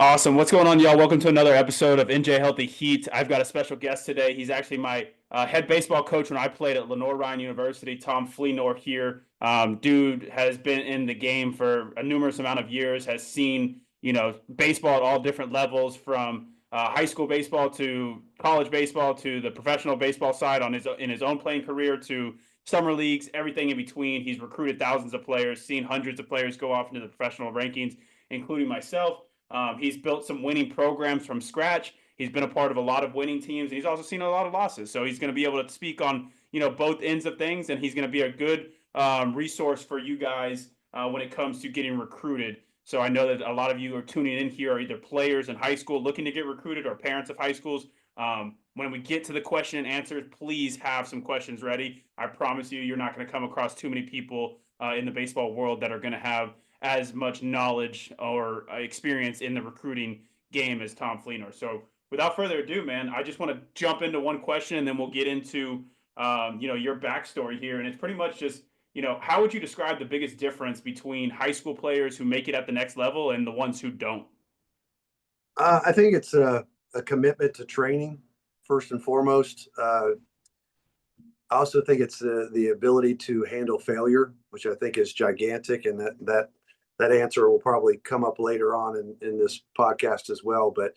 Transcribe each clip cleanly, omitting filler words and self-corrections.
Awesome. What's going on, y'all? Welcome to another episode of NJ Healthy Heat. I've got a special guest today. He's actually my head baseball coach when I played at Lenore Ryan University, Tom Fleenor here. Dude has been in the game for a numerous amount of years, has seen, baseball at all different levels from high school baseball to college baseball to the professional baseball side in his own playing career to summer leagues, everything in between. He's recruited thousands of players, seen hundreds of players go off into the professional rankings, including myself. He's built some winning programs from scratch. He's been a part of a lot of winning teams, and he's also seen a lot of losses. So he's going to be able to speak on both ends of things, and he's going to be a good resource for you guys when it comes to getting recruited. So I know that a lot of you are tuning in here are either players in high school looking to get recruited or parents of high schools. When we get to the question and answers, please have some questions ready. I promise you, you're not going to come across too many people in the baseball world that are going to have as much knowledge or experience in the recruiting game as Tom Fleenor. So without further ado, man, I just want to jump into one question and then we'll get into your backstory here. And it's pretty much just, how would you describe the biggest difference between high school players who make it at the next level and the ones who don't? I think it's a commitment to training first and foremost. I also think it's the ability to handle failure, which I think is gigantic, and that answer will probably come up later on in this podcast as well. But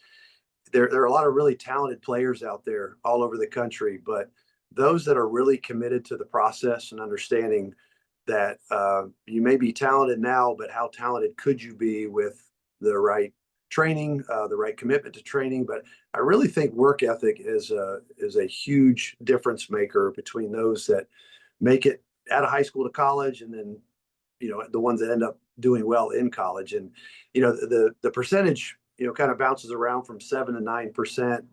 there are a lot of really talented players out there all over the country, but those that are really committed to the process and understanding that you may be talented now, but how talented could you be with the right training, the right commitment to training. But I really think work ethic is a huge difference maker between those that make it out of high school to college, and then the ones that end up doing well in college. And the percentage kind of bounces around from 7 to 9%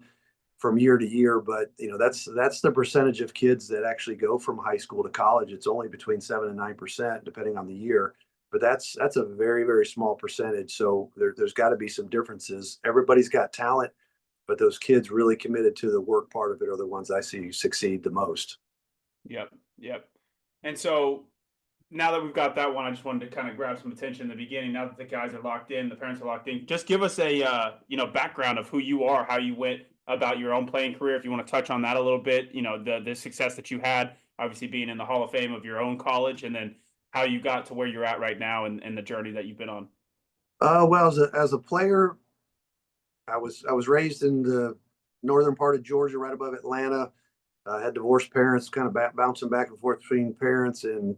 from year to year, but that's the percentage of kids that actually go from high school to college. It's only between 7 and 9% depending on the year, but that's a very, very small percentage. So there's got to be some differences. Everybody's got talent, but those kids really committed to the work part of it are the ones I see succeed the most. Yep, yep. And so now that we've got that one, I just wanted to kind of grab some attention in the beginning. Now that the guys are locked in, the parents are locked in, just give us a background of who you are, how you went about your own playing career. If you want to touch on that a little bit, the success that you had, obviously being in the Hall of Fame of your own college, and then how you got to where you're at right now and the journey that you've been on. Well, as a player, I was raised in the northern part of Georgia, right above Atlanta. I had divorced parents, kind of bouncing back and forth between parents, and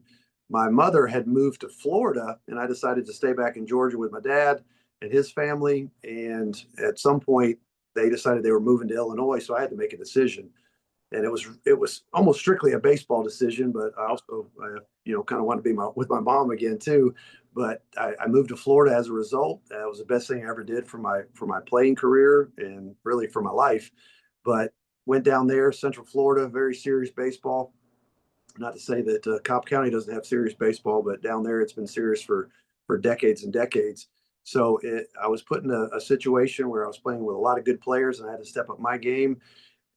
my mother had moved to Florida, and I decided to stay back in Georgia with my dad and his family. And at some point, they decided they were moving to Illinois, so I had to make a decision. And it was almost strictly a baseball decision, but I also kind of wanted to be with my mom again too. But I moved to Florida as a result. That was the best thing I ever did for my playing career and really for my life. But went down there, Central Florida, very serious baseball. Not to say that Cobb County doesn't have serious baseball, but down there it's been serious for decades and decades. So I was put in a situation where I was playing with a lot of good players, and I had to step up my game.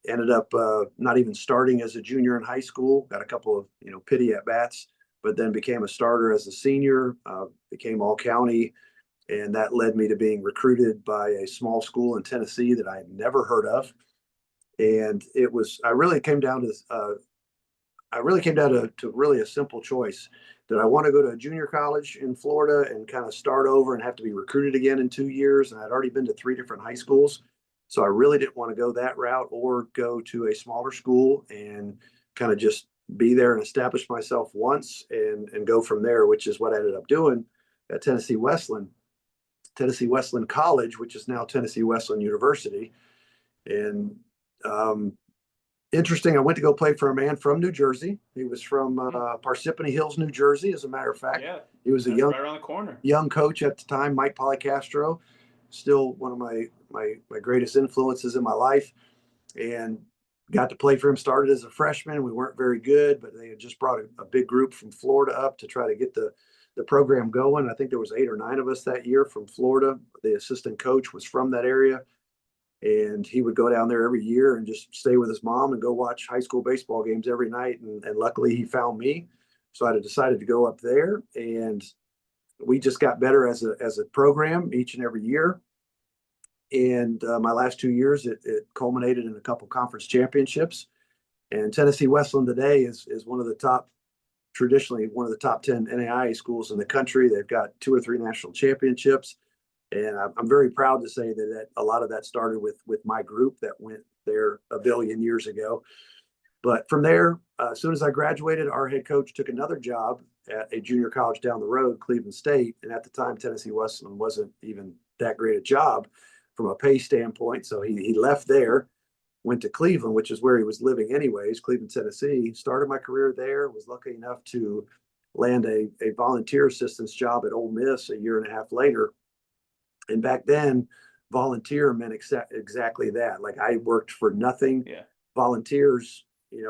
Ended up not even starting as a junior in high school. Got a couple of pity at bats, but then became a starter as a senior. Became all county, and that led me to being recruited by a small school in Tennessee that I had never heard of. And it was I really came down to really a simple choice. Did I want to go to a junior college in Florida and kind of start over and have to be recruited again in 2 years? And I'd already been to three different high schools. So I really didn't want to go that route or go to a smaller school and kind of just be there and establish myself once and go from there, which is what I ended up doing at Tennessee Wesleyan College, which is now Tennessee Wesleyan University. And interesting, I went to go play for a man from New Jersey. He was from Parsippany Hills, New Jersey, as a matter of fact. Yeah, He was a that's right around the corner. young coach at the time, Mike Policastro, still one of my greatest influences in my life, and got to play for him. Started as a freshman. We weren't very good, but they had just brought a big group from Florida up to try to get the program going. I think there was 8 or 9 of us that year from Florida. The assistant coach was from that area, and he would go down there every year and just stay with his mom and go watch high school baseball games every night. And luckily, he found me, so I decided to go up there, and we just got better as a program each and every year. And my last 2 years, it culminated in a couple conference championships. And Tennessee Wesleyan today is one of the top, traditionally one of the top 10 NAIA schools in the country. They've got 2 or 3 national championships. And I'm very proud to say that a lot of that started with my group that went there a billion years ago. But from there, as soon as I graduated, our head coach took another job at a junior college down the road, Cleveland State. And at the time, Tennessee Wesleyan wasn't even that great a job from a pay standpoint. So he left there, went to Cleveland, which is where he was living anyways, Cleveland, Tennessee. Started my career there, was lucky enough to land a volunteer assistance job at Ole Miss a year and a half later. And back then, volunteer meant exactly that. Like I worked for nothing. Yeah. Volunteers,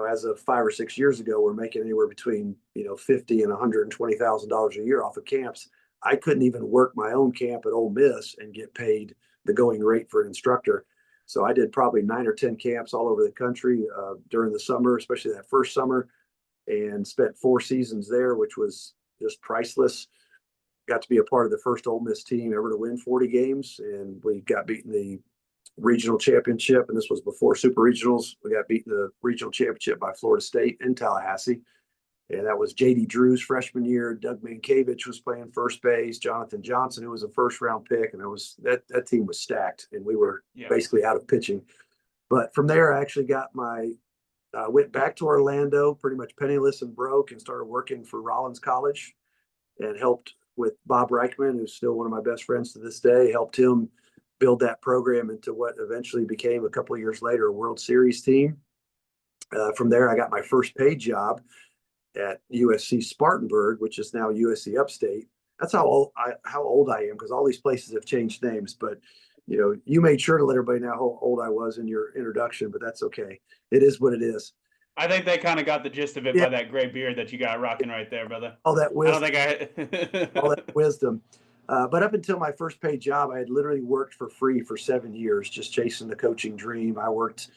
as of 5 or 6 years ago, were making anywhere between $50,000 and $120,000 a year off of camps. I couldn't even work my own camp at Ole Miss and get paid the going rate for an instructor. So I did probably 9 or 10 camps all over the country during the summer, especially that first summer, and spent 4 seasons there, which was just priceless. Got to be a part of the first Ole Miss team ever to win 40 games, and we got beaten the regional championship, and this was before super regionals. We got beaten the regional championship by Florida State in Tallahassee, and that was J.D. Drew's freshman year. Doug Mankiewicz was playing first base. Jonathan Johnson, who was a first-round pick, and that team was stacked, and we were basically out of pitching. But from there, I actually went back to Orlando, pretty much penniless and broke, and started working for Rollins College, and helped with Bob Reichman, who's still one of my best friends to this day, helped him build that program into what eventually became, a couple of years later, a World Series team. From there, I got my first paid job at USC Spartanburg, which is now USC Upstate. That's how old I am, because all these places have changed names. But you made sure to let everybody know how old I was in your introduction, but that's okay. It is what it is. I think they kind of got the gist of it by that gray beard that you got rocking right there, brother. All that wisdom. All that wisdom. But up until my first paid job, I had literally worked for free for 7 years, just chasing the coaching dream. I worked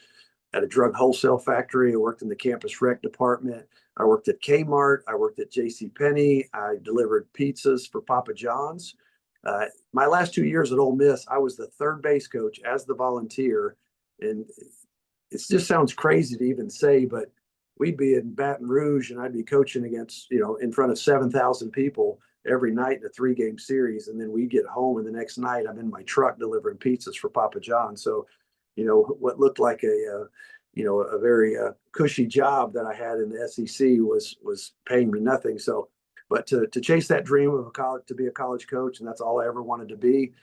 at a drug wholesale factory. I worked in the campus rec department. I worked at Kmart. I worked at JCPenney. I delivered pizzas for Papa John's. My last 2 years at Ole Miss, I was the third base coach as the volunteer. And it just sounds crazy to even say, but we'd be in Baton Rouge and I'd be coaching against, in front of 7,000 people every night in a 3-game series. And then we get home, and the next night I'm in my truck delivering pizzas for Papa John. So, what looked like a very cushy job that I had in the SEC was paying me nothing. So, but to chase that dream of to be a college coach, and that's all I ever wanted to be,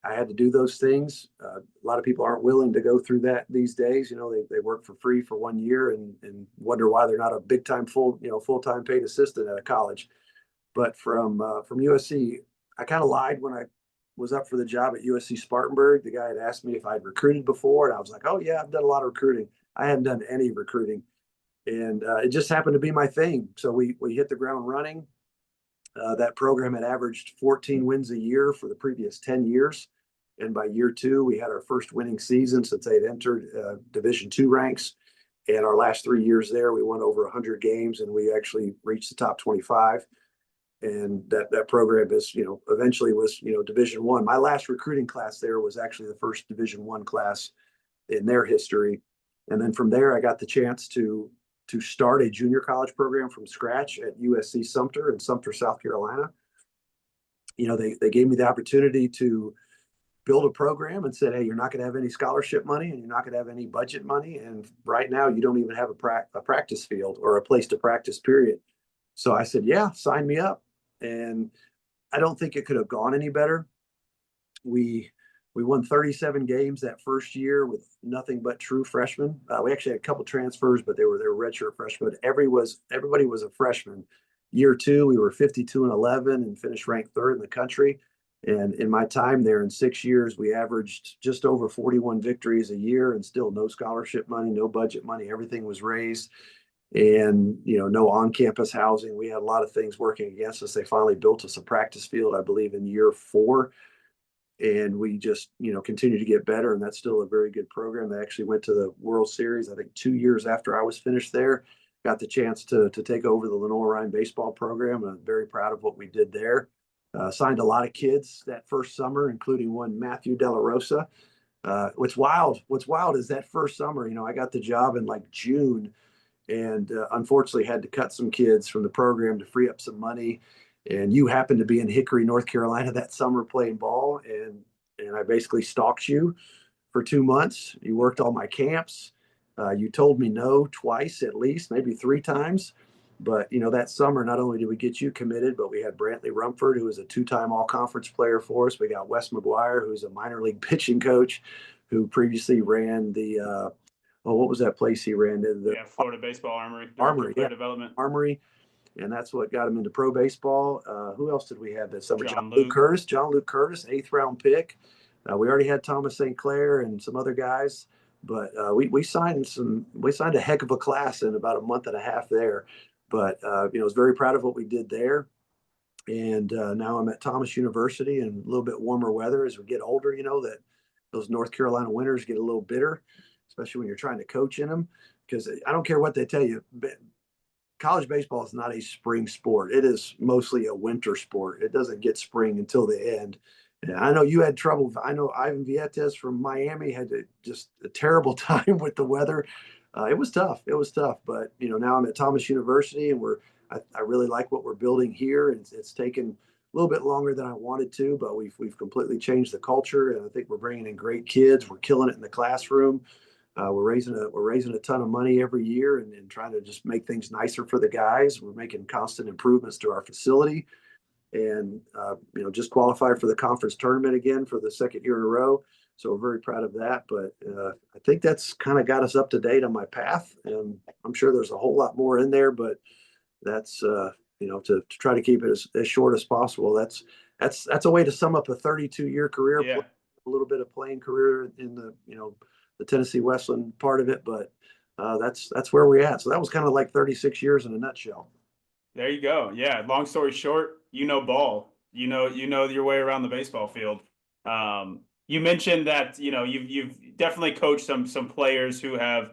I had to do those things. A lot of people aren't willing to go through that these days. They work for free for 1 year and wonder why they're not a big time full-time paid assistant at a college. But from USC, I kind of lied when I was up for the job at USC Spartanburg. The guy had asked me if I'd recruited before, and I was like, "Oh yeah, I've done a lot of recruiting." I hadn't done any recruiting, and it just happened to be my thing. So we hit the ground running. That program had averaged 14 wins a year for the previous 10 years. And by year 2, we had our first winning season since they'd entered Division II ranks. And our last 3 years there, we won over 100 games, and we actually reached the top 25. And that program is, eventually was, Division I. My last recruiting class there was actually the first Division I class in their history. And then from there, I got the chance to start a junior college program from scratch at USC Sumter in Sumter, South Carolina. They gave me the opportunity to build a program and said, "Hey, you're not going to have any scholarship money, and you're not going to have any budget money. And right now you don't even have a practice field or a place to practice, period." So I said, "Yeah, sign me up." And I don't think it could have gone any better. We won 37 games that first year with nothing but true freshmen. We actually had a couple transfers, but they were redshirt freshmen. Everybody was a freshman. Year 2, we were 52-11 and finished ranked 3rd in the country. And in my time there, in 6 years, we averaged just over 41 victories a year, and still no scholarship money, no budget money. Everything was raised, and no on-campus housing. We had a lot of things working against us. They finally built us a practice field, I believe, in year 4. And we just, continue to get better. And that's still a very good program. They actually went to the World Series, I think 2 years after I was finished there. Got the chance to take over the Lenore-Ryan baseball program. And I'm very proud of what we did there. Signed a lot of kids that first summer, including one Matthew De La Rosa, What's wild is that first summer, I got the job in like June, and unfortunately had to cut some kids from the program to free up some money. And you happened to be in Hickory, North Carolina that summer playing ball, and I basically stalked you for 2 months. You worked all my camps. You told me no twice, at least, maybe three times. But that summer, not only did we get you committed, but we had Brantley Rumford, who was a two-time All-Conference player for us. We got Wes McGuire, who's a minor league pitching coach, who previously ran the what was that place he ran? The Florida Baseball Armory, Director Armory, of Player Development. Armory, and that's what got him into pro baseball. Who else did we have that summer? John Luke Curtis. John Luke Curtis, 8th-round pick. We already had Thomas St. Clair and some other guys, but we signed a heck of a class in about a month and a half there. But I was very proud of what we did there. And now I'm at Thomas University, and a little bit warmer weather as we get older. That those North Carolina winters get a little bitter, especially when you're trying to coach in them. Because I don't care what they tell you, college baseball is not a spring sport. It is mostly a winter sport. It doesn't get spring until the end. And I know you had trouble. I know Ivan Vietes from Miami had just a terrible time with the weather. It was tough. It was tough. But now I'm at Thomas University, and I really like what we're building here. It's taken a little bit longer than I wanted to, but we've completely changed the culture, and I think we're bringing in great kids. We're killing it in the classroom. We're raising a ton of money every year, and trying to just make things nicer for the guys. We're making constant improvements to our facility, and just qualified for the conference tournament again for the second year in a row. So we're very proud of that. But I think that's kind of got us up to date on my path, and I'm sure there's a whole lot more in there. But that's to try to keep it as short as possible. That's a way to sum up a 32-year career. Yeah. A little bit of playing career in the Tennessee Westland part of it, but that's where we're at. So that was kind of like 36 years in a nutshell. There you go. Yeah. Long story short, ball. You know your way around the baseball field. You mentioned that you've definitely coached some players who have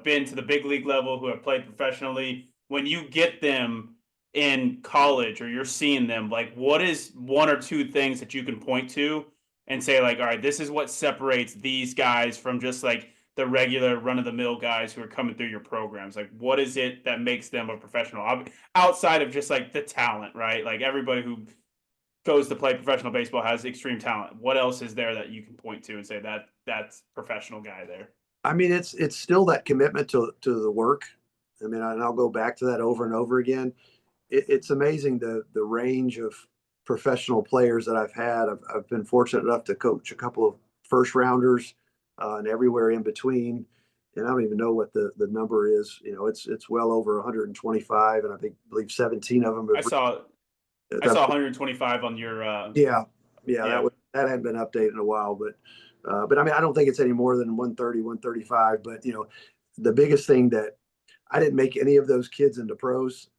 been to the big league level, who have played professionally. When you get them in college or you're seeing them, like, what is one or two things that you can point to and say, like, all right, this is what separates these guys from just like the regular run-of-the-mill guys who are coming through your programs? Like, what is it that makes them a professional outside of just like the talent, right? Like, everybody who goes to play professional baseball has extreme talent. What else is there that you can point to and say that that's professional guy there? I mean, it's still that commitment to the work. I mean, and I'll go back to that over and over again. It's amazing the range of professional players that I've had. I've been fortunate enough to coach a couple of first rounders and everywhere in between. And I don't even know what the number is. It's well over 125, and believe 17 of them. I saw 125 on your. Yeah. That hadn't been updated in a while, but I mean, I don't think it's any more than 130, 135. But the biggest thing that I didn't make any of those kids into pros.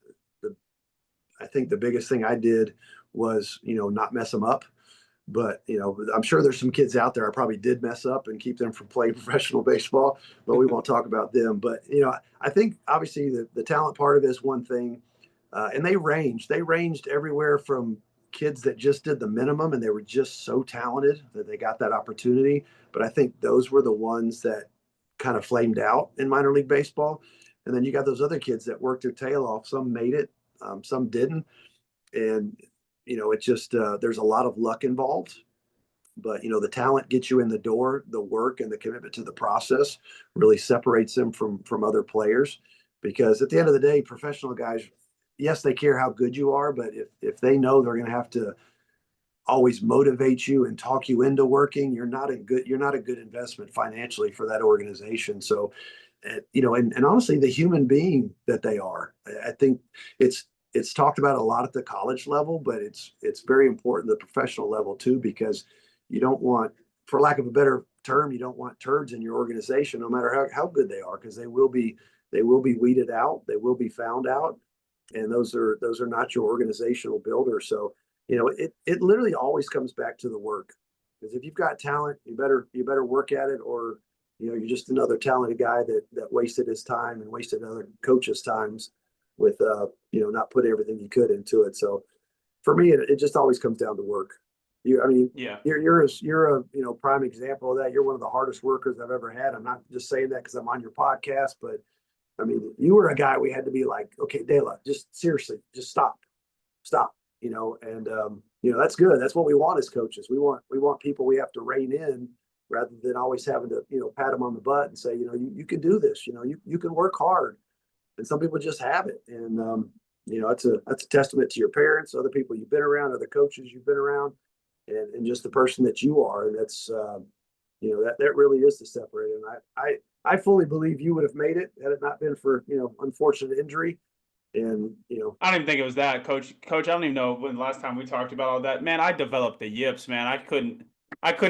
I think the biggest thing I did was not mess them up. But I'm sure there's some kids out there I probably did mess up and keep them from playing professional baseball. But we won't talk about them. But I think obviously the talent part of it is one thing, and they ranged everywhere from kids that just did the minimum and they were just so talented that they got that opportunity. But I think those were the ones that kind of flamed out in minor league baseball. And then you got those other kids that worked their tail off. Some made it, some didn't. And, it just, there's a lot of luck involved. But, the talent gets you in the door. The work and the commitment to the process really separates them from other players. Because at the end of the day, professional guys, yes, they care how good you are. But if they know they're going to have to always motivate you and talk you into working, you're not a good investment financially for that organization. So, and honestly, the human being that they are, I think it's talked about a lot at the college level, but it's very important at the professional level too, because you don't want, for lack of a better term, you don't want turds in your organization, no matter how good they are, because they will be weeded out, they will be found out, and those are not your organizational builders. So it literally always comes back to the work, because if you've got talent, you better work at it, or you're just another talented guy that wasted his time and wasted other coaches' times with not putting everything you could into it. So for me, it just always comes down to work. I mean, Yeah. you're a prime example of that. You're one of the hardest workers I've ever had. I'm not just saying that because I'm on your podcast, but I mean, you were a guy we had to be like, okay, Dela, just seriously, just stop, stop, and that's good. That's what we want as coaches. We want people we have to rein in rather than always having to, pat them on the butt and say, you can do this, you can work hard. And some people just have it. And that's a testament to your parents, other people you've been around, other coaches you've been around, and just the person that you are. And that's that really is the separator. And I fully believe you would have made it had it not been for unfortunate injury. And I don't even think it was that, coach. Coach, I don't even know when the last time we talked about all that. Man, I developed the yips, man. I couldn't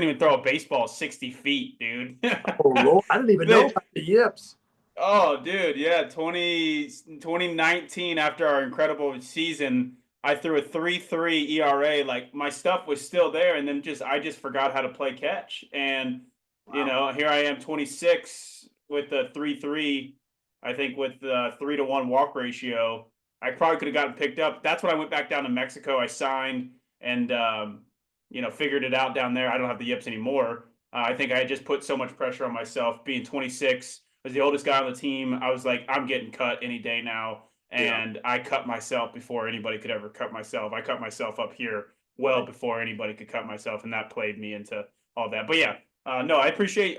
even throw a baseball 60 feet, dude. oh Lord, I didn't even know about the yips. Oh, dude, yeah, 2019 after our incredible season, I threw a 3.3 ERA. Like my stuff was still there, and then I just forgot how to play catch. And Wow. here I am 26 with the 3.3, I think with the 3-to-1 walk ratio. I probably could have gotten picked up. That's when I went back down to Mexico. I signed and figured it out down there. I don't have the yips anymore. I think I just put so much pressure on myself being 26 was the oldest guy on the team. I was like, I'm getting cut any day now. Yeah. And I cut myself before anybody could ever cut myself. I cut myself up here well before anybody could cut myself. And that played me into all that. But yeah, no, I appreciate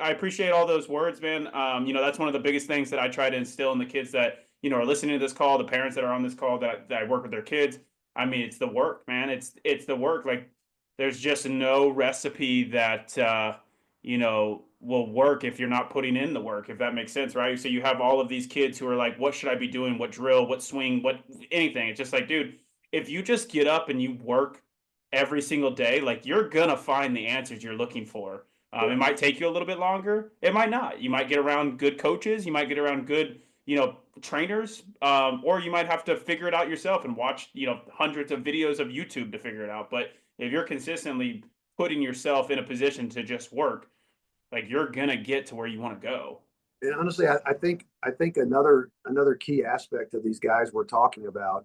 all those words, man. That's one of the biggest things that I try to instill in the kids that, are listening to this call, the parents that are on this call that I work with their kids. I mean, it's the work, man. It's the work. Like there's just no recipe that, will work if you're not putting in the work, if that makes sense, right? So you have all of these kids who are like, what should I be doing? What drill, what swing, what anything. It's just like, dude, if you just get up and you work every single day, like you're gonna find the answers you're looking for. Yeah. It might take you a little bit longer. It might not. You might get around good coaches. You might get around good, trainers, or you might have to figure it out yourself and watch, hundreds of videos of YouTube to figure it out. But if you're consistently putting yourself in a position to just work, like you're gonna get to where you want to go. And honestly, I think another key aspect of these guys we're talking about,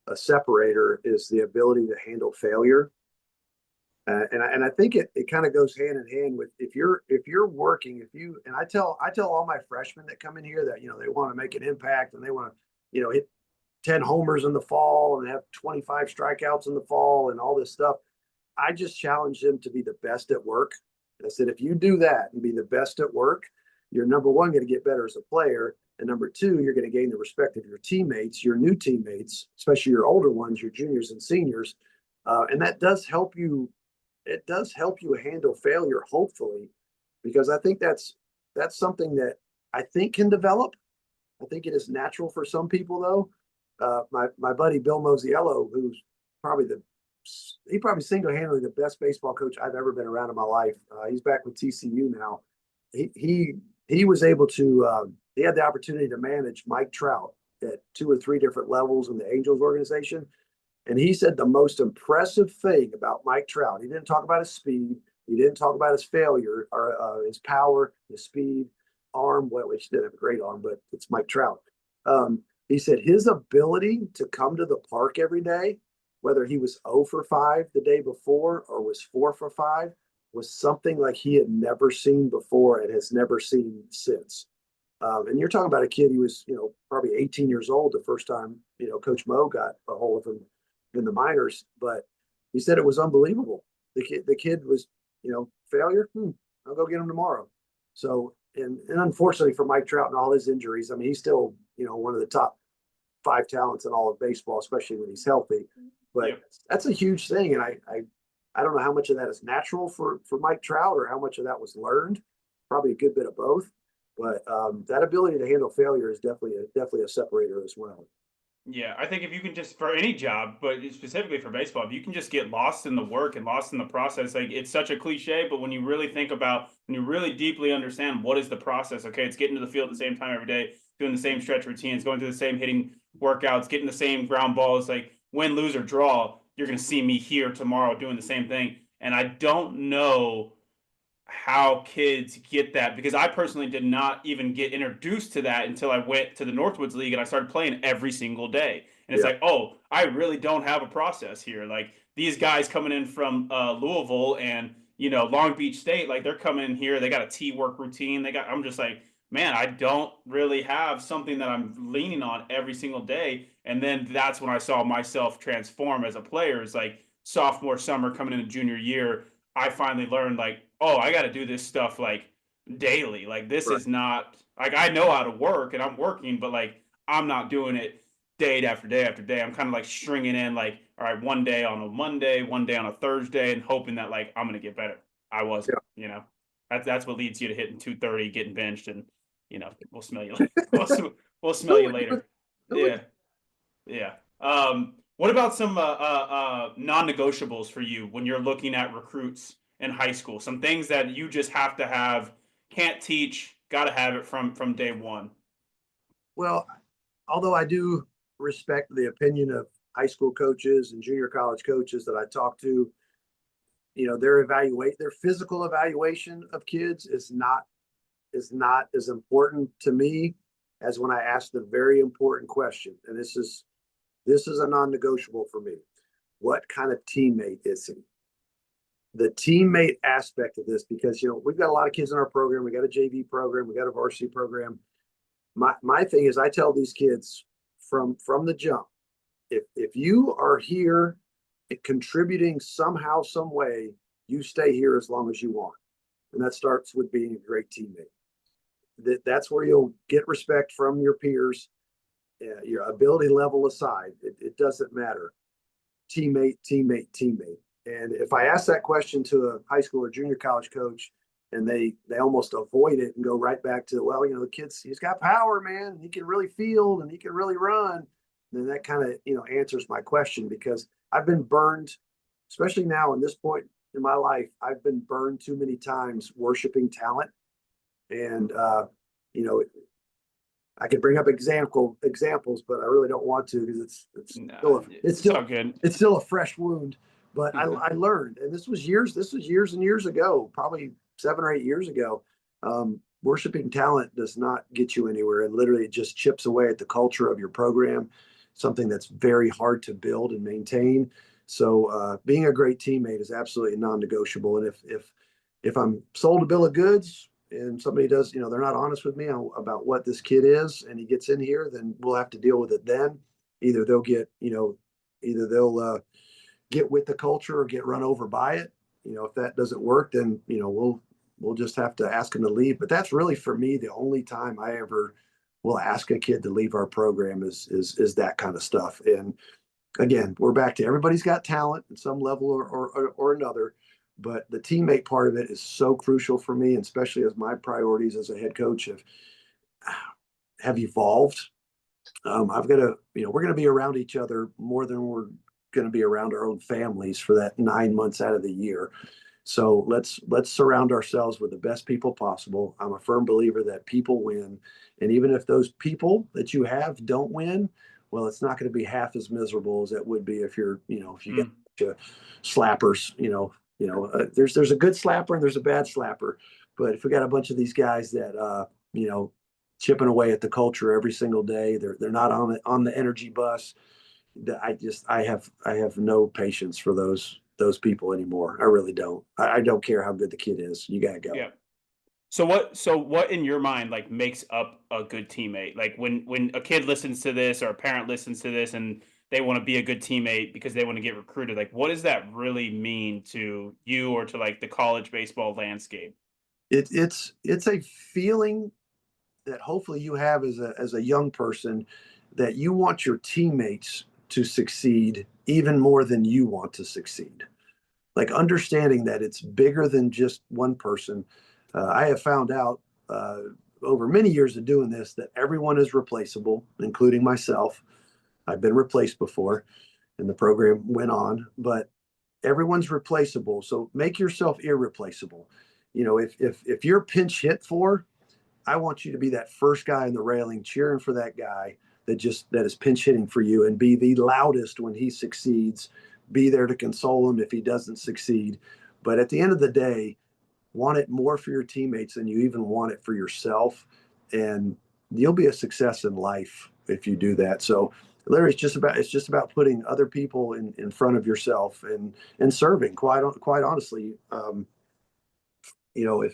a separator, is the ability to handle failure. And I think it kind of goes hand in hand with if you're working, and I tell all my freshmen that come in here that they want to make an impact and they want to hit 10 homers in the fall and have 25 strikeouts in the fall and all this stuff. I just challenge them to be the best at work. And I said, if you do that and be the best at work, you're number one going to get better as a player, and number two, you're going to gain the respect of your teammates, your new teammates, especially your older ones, your juniors and seniors, and that does help you. It does help you handle failure, hopefully, because I think that's something that I think can develop. I think it is natural for some people, though. My buddy Bill Mosiello, who's probably he probably single-handedly the best baseball coach I've ever been around in my life. He's back with TCU now. He was able to he had the opportunity to manage Mike Trout at 2 or 3 different levels in the Angels organization. And he said the most impressive thing about Mike Trout, he didn't talk about his speed, he didn't talk about his failure or his power, his speed, arm, which he didn't have a great arm, but it's Mike Trout. He said his ability to come to the park every day, whether he was 0 for 5 the day before or was 4 for 5, was something like he had never seen before and has never seen since. And you're talking about a kid who was, probably 18 years old the first time, Coach Mo got a hold of him in the minors, but he said it was unbelievable. The kid was, failure. I'll go get him tomorrow. So, and unfortunately for Mike Trout and all his injuries, I mean, he's still, one of the top 5 talents in all of baseball, especially when he's healthy. But Yep. that's a huge thing, and I don't know how much of that is natural for Mike Trout or how much of that was learned. Probably a good bit of both. But that ability to handle failure is definitely a separator as well. Yeah, I think if you can just for any job, but specifically for baseball, if you can just get lost in the work and lost in the process, like it's such a cliche, but when you really think about, when you really deeply understand what is the process, okay, it's getting to the field at the same time every day, doing the same stretch routines, going through the same hitting workouts, getting the same ground balls, like win, lose, or draw, you're going to see me here tomorrow doing the same thing. And I don't know how kids get that because I personally did not even get introduced to that until I went to the Northwoods League and I started playing every single day. And it's Yeah. like, oh, I really don't have a process here. Like these guys coming in from Louisville and Long Beach State, like they're coming in here, they got a T work routine. I'm just like, man, I don't really have something that I'm leaning on every single day. And then that's when I saw myself transform as a player. It's like sophomore summer coming into junior year, I finally learned like, oh, I got to do this stuff like daily. Like this Right. is not like I know how to work and I'm working, but like I'm not doing it day after day after day. I'm kind of like stringing in like, all right, one day on a Monday, one day on a Thursday, and hoping that like I'm gonna get better. I wasn't, Yeah. That's what leads you to hitting 230, getting benched, and we'll smell you. we'll, we'll smell Who you would do it? later. Who would? Yeah, yeah. What about some non-negotiables for you when you're looking at recruits in high school? Some things that you just have to have, can't teach, got to have it from day one. Well, although I do respect the opinion of high school coaches and junior college coaches that I talk to, their physical evaluation of kids is not as important to me as when I ask the very important question. And this is a non-negotiable for me. What kind of teammate is he? The teammate aspect of this, because we've got a lot of kids in our program. We got a JV program, we got a varsity program. My thing is, I tell these kids from the jump, if you are here contributing somehow, some way, you stay here as long as you want. And that starts with being a great teammate. That's where you'll get respect from your peers, your ability level aside. It doesn't matter. Teammate, teammate, teammate. And if I ask that question to a high school or junior college coach, and they almost avoid it and go right back to, well, the kid's, he's got power, man. He can really field and he can really run. Then that kind of answers my question, because I've been burned, especially now in this point in my life. I've been burned too many times worshiping talent, and you know I could bring up examples, but I really don't want to, because it's still No, it's it's all still good. it's still a fresh wound. But I learned, and this was years and years ago, probably 7 or 8 years ago. Worshiping talent does not get you anywhere, and literally it just chips away at the culture of your program, something that's very hard to build and maintain. So being a great teammate is absolutely non-negotiable. And if I'm sold a bill of goods and somebody does, they're not honest with me about what this kid is, and he gets in here, then we'll have to deal with it then. Either they'll get, either they'll get with the culture or get run over by it. If that doesn't work, then, we'll just have to ask them to leave. But that's really, for me, the only time I ever will ask a kid to leave our program is that kind of stuff. And again, we're back to, everybody's got talent at some level or another, but the teammate part of it is so crucial for me, and especially as my priorities as a head coach have evolved. I've got to, we're going to be around each other more than we're going to be around our own families for that 9 months out of the year. So let's surround ourselves with the best people possible. I'm a firm believer that people win, and even if those people that you have don't win, well, it's not going to be half as miserable as it would be if if you Mm. get slappers. There's a good slapper and there's a bad slapper, but if we got a bunch of these guys that chipping away at the culture every single day, they're not on the energy bus. I have no patience for those people anymore. I really don't. I don't care how good the kid is. You gotta go. Yeah. So what in your mind like makes up a good teammate? Like when a kid listens to this or a parent listens to this and they want to be a good teammate because they want to get recruited, like what does that really mean to you or to like the college baseball landscape? It's a feeling that hopefully you have as a young person, that you want your teammates to succeed even more than you want to succeed. Like understanding that it's bigger than just one person. I have found out over many years of doing this that everyone is replaceable, including myself. I've been replaced before, and the program went on, but everyone's replaceable. So make yourself irreplaceable. If you're pinch hit for, I want you to be that first guy in the railing cheering for that guy that is pinch hitting for you, and be the loudest when he succeeds. Be there to console him if he doesn't succeed. But at the end of the day, want it more for your teammates than you even want it for yourself. And you'll be a success in life if you do that. So literally it's just about putting other people in front of yourself and serving. Quite honestly, you know,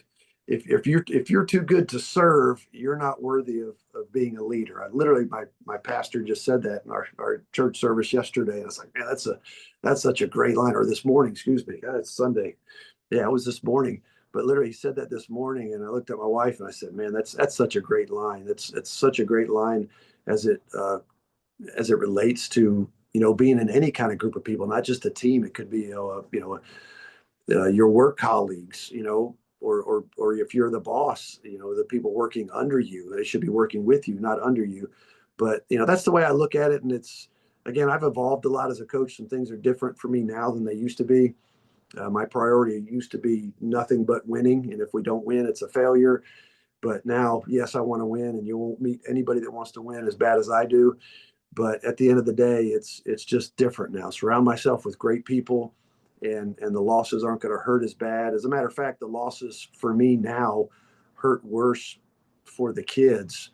if you're too good to serve, you're not worthy of being a leader. I literally my pastor just said that in our church service yesterday. And I was like, man, that's such a great line. Or this morning, excuse me. God, it's Sunday. Yeah, it was this morning. But literally, he said that this morning, and I looked at my wife and I said, "Man, that's such a great line. It's such a great line as it relates to being in any kind of group of people, not just a team. It could be your work colleagues, or if you're the boss, the people working under you, they should be working with you, not under you. But that's the way I look at it, and it's again, I've evolved a lot as a coach. Some things are different for me now than they used to be. My priority used to be nothing but winning, and if we don't win, it's a failure. But now, yes, I want to win, and you won't meet anybody that wants to win as bad as I do. But at the end of the day, it's just different now. Surround myself with great people, and the losses aren't going to hurt as bad. As a matter of fact, the losses for me now hurt worse for the kids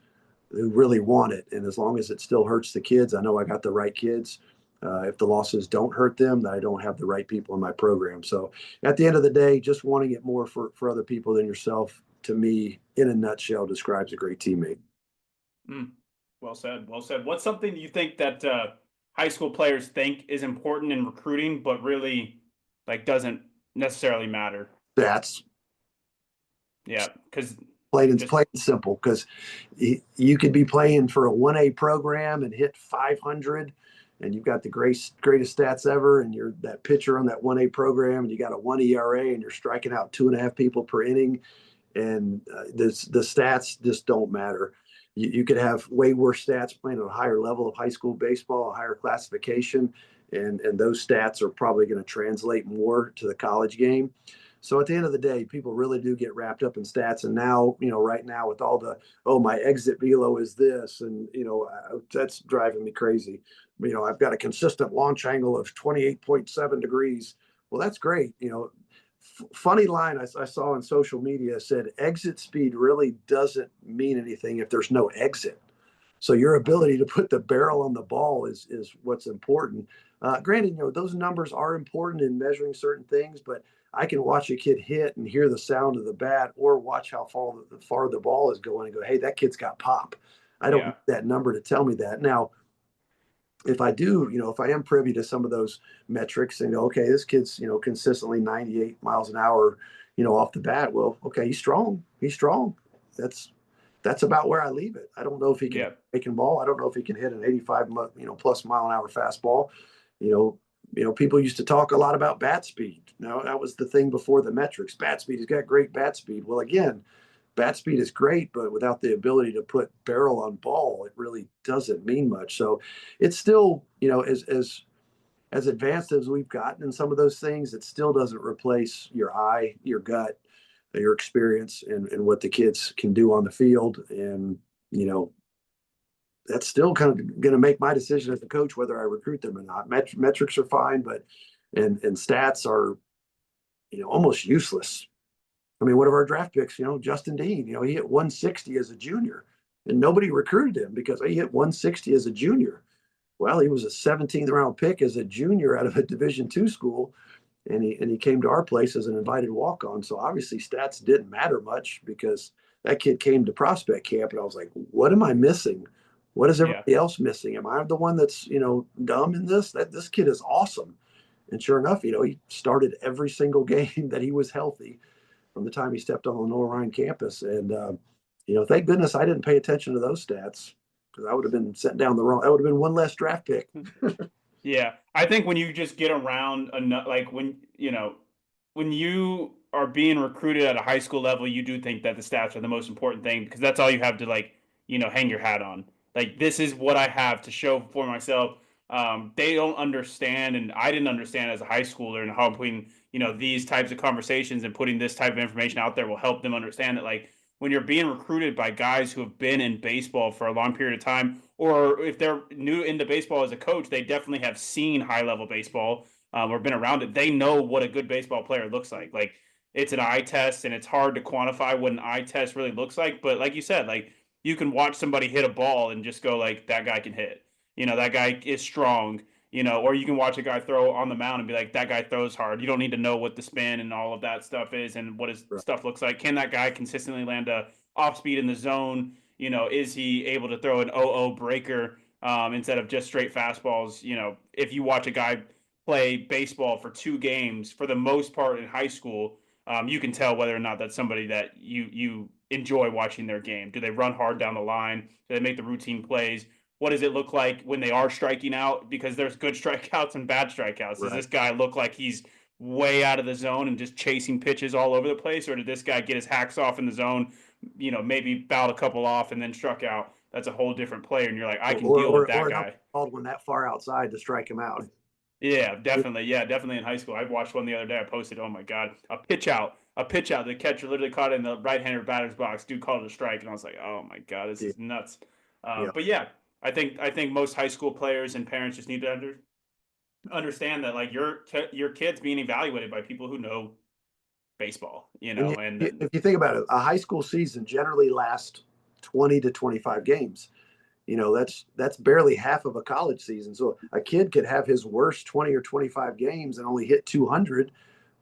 who really want it. And as long as it still hurts the kids, I know I got the right kids. If the losses don't hurt them, then I don't have the right people in my program. So at the end of the day, just wanting it more for other people than yourself, to me, in a nutshell, describes a great teammate. Mm. Well said. Well said. What's something you think that high school players think is important in recruiting, but really like doesn't necessarily matter? That's Yeah, because just plain and simple. Because you could be playing for a 1A program and hit 500, and you've got the greatest stats ever, and you're that pitcher on that 1A program, and you got a 1 ERA, and you're striking out 2.5 people per inning, and the stats just don't matter. You could have way worse stats playing at a higher level of high school baseball, a higher classification, and those stats are probably going to translate more to the college game. So at the end of the day, people really do get wrapped up in stats. And now, right now with all the, oh, my exit velo is this, and that's driving me crazy. I've got a consistent launch angle of 28.7 degrees. Well, that's great. Funny line I saw on social media said exit speed really doesn't mean anything if there's no exit. So your ability to put the barrel on the ball is what's important. Granted, those numbers are important in measuring certain things, but I can watch a kid hit and hear the sound of the bat, or watch how far the ball is going and go, hey, that kid's got pop. I don't yeah, need that number to tell me that. Now, if I do, if I am privy to some of those metrics and go, okay, this kid's, consistently 98 miles an hour, off the bat. Well, okay, he's strong. He's strong. That's about where I leave it. I don't know if he can yeah, breaking ball. I don't know if he can hit an 85, plus mile an hour fastball. People used to talk a lot about bat speed. Now that was the thing before the metrics. Bat speed. He's got great bat speed. Well, again, bat speed is great, but without the ability to put barrel on ball, it really doesn't mean much. So it's still, as advanced as we've gotten in some of those things, it still doesn't replace your eye, your gut, your experience, and what the kids can do on the field. And, that's still kind of going to make my decision as a coach whether I recruit them or not. Metrics are fine, but and stats are, almost useless. I mean, one of our draft picks, Justin Dean, he hit 160 as a junior, and nobody recruited him because he hit 160 as a junior. Well, he was a 17th round pick as a junior out of a Division II school, and he came to our place as an invited walk on. So obviously, stats didn't matter much because that kid came to prospect camp, and I was like, what am I missing? What is yeah, everybody else missing? Am I the one that's dumb in this? That this kid is awesome. And sure enough, he started every single game that he was healthy from the time he stepped on the Lenore Ryan campus. And, thank goodness I didn't pay attention to those stats, because I would have been sent down the wrong. That would have been one less draft pick. yeah. I think when you just get around enough, like when you are being recruited at a high school level, you do think that the stats are the most important thing because that's all you have to hang your hat on. Like this is what I have to show for myself. They don't understand, and I didn't understand as a high schooler, and how putting these types of conversations and putting this type of information out there will help them understand that like when you're being recruited by guys who have been in baseball for a long period of time, or if they're new into baseball as a coach, they definitely have seen high level baseball or been around it. They know what a good baseball player looks like. Like it's an eye test, and it's hard to quantify what an eye test really looks like. But like you said, like you can watch somebody hit a ball and just go like that guy can hit. that guy is strong. Or you can watch a guy throw on the mound and be like, that guy throws hard. You don't need to know what the spin and all of that stuff is and what his Right. stuff looks like. Can that guy consistently land a off speed in the zone? Is he able to throw an 0-0 breaker instead of just straight fastballs? If you watch a guy play baseball for 2 games, for the most part in high school, you can tell whether or not that's somebody that you enjoy watching their game. Do they run hard down the line? Do they make the routine plays? What does it look like when they are striking out? Because there's good strikeouts and bad strikeouts. Does Right. this guy look like he's way out of the zone and just chasing pitches all over the place, or did this guy get his hacks off in the zone? Maybe bowed a couple off and then struck out. That's a whole different player, and you're like, I Or, can or, deal with or, that or an guy. called one that far outside to strike him out. Yeah, definitely. Yeah, definitely in high school. I watched one the other day. I posted, oh my God, a pitch out. The catcher literally caught it in the right-hander batter's box. Dude called it a strike, and I was like, oh my God, this Yeah. is nuts. Yeah. But yeah, I think most high school players and parents just need to understand that like your kid's being evaluated by people who know baseball, And and if you think about it, a high school season generally lasts 20 to 25 games. That's barely half of a college season. So a kid could have his worst 20 or 25 games and only hit 200,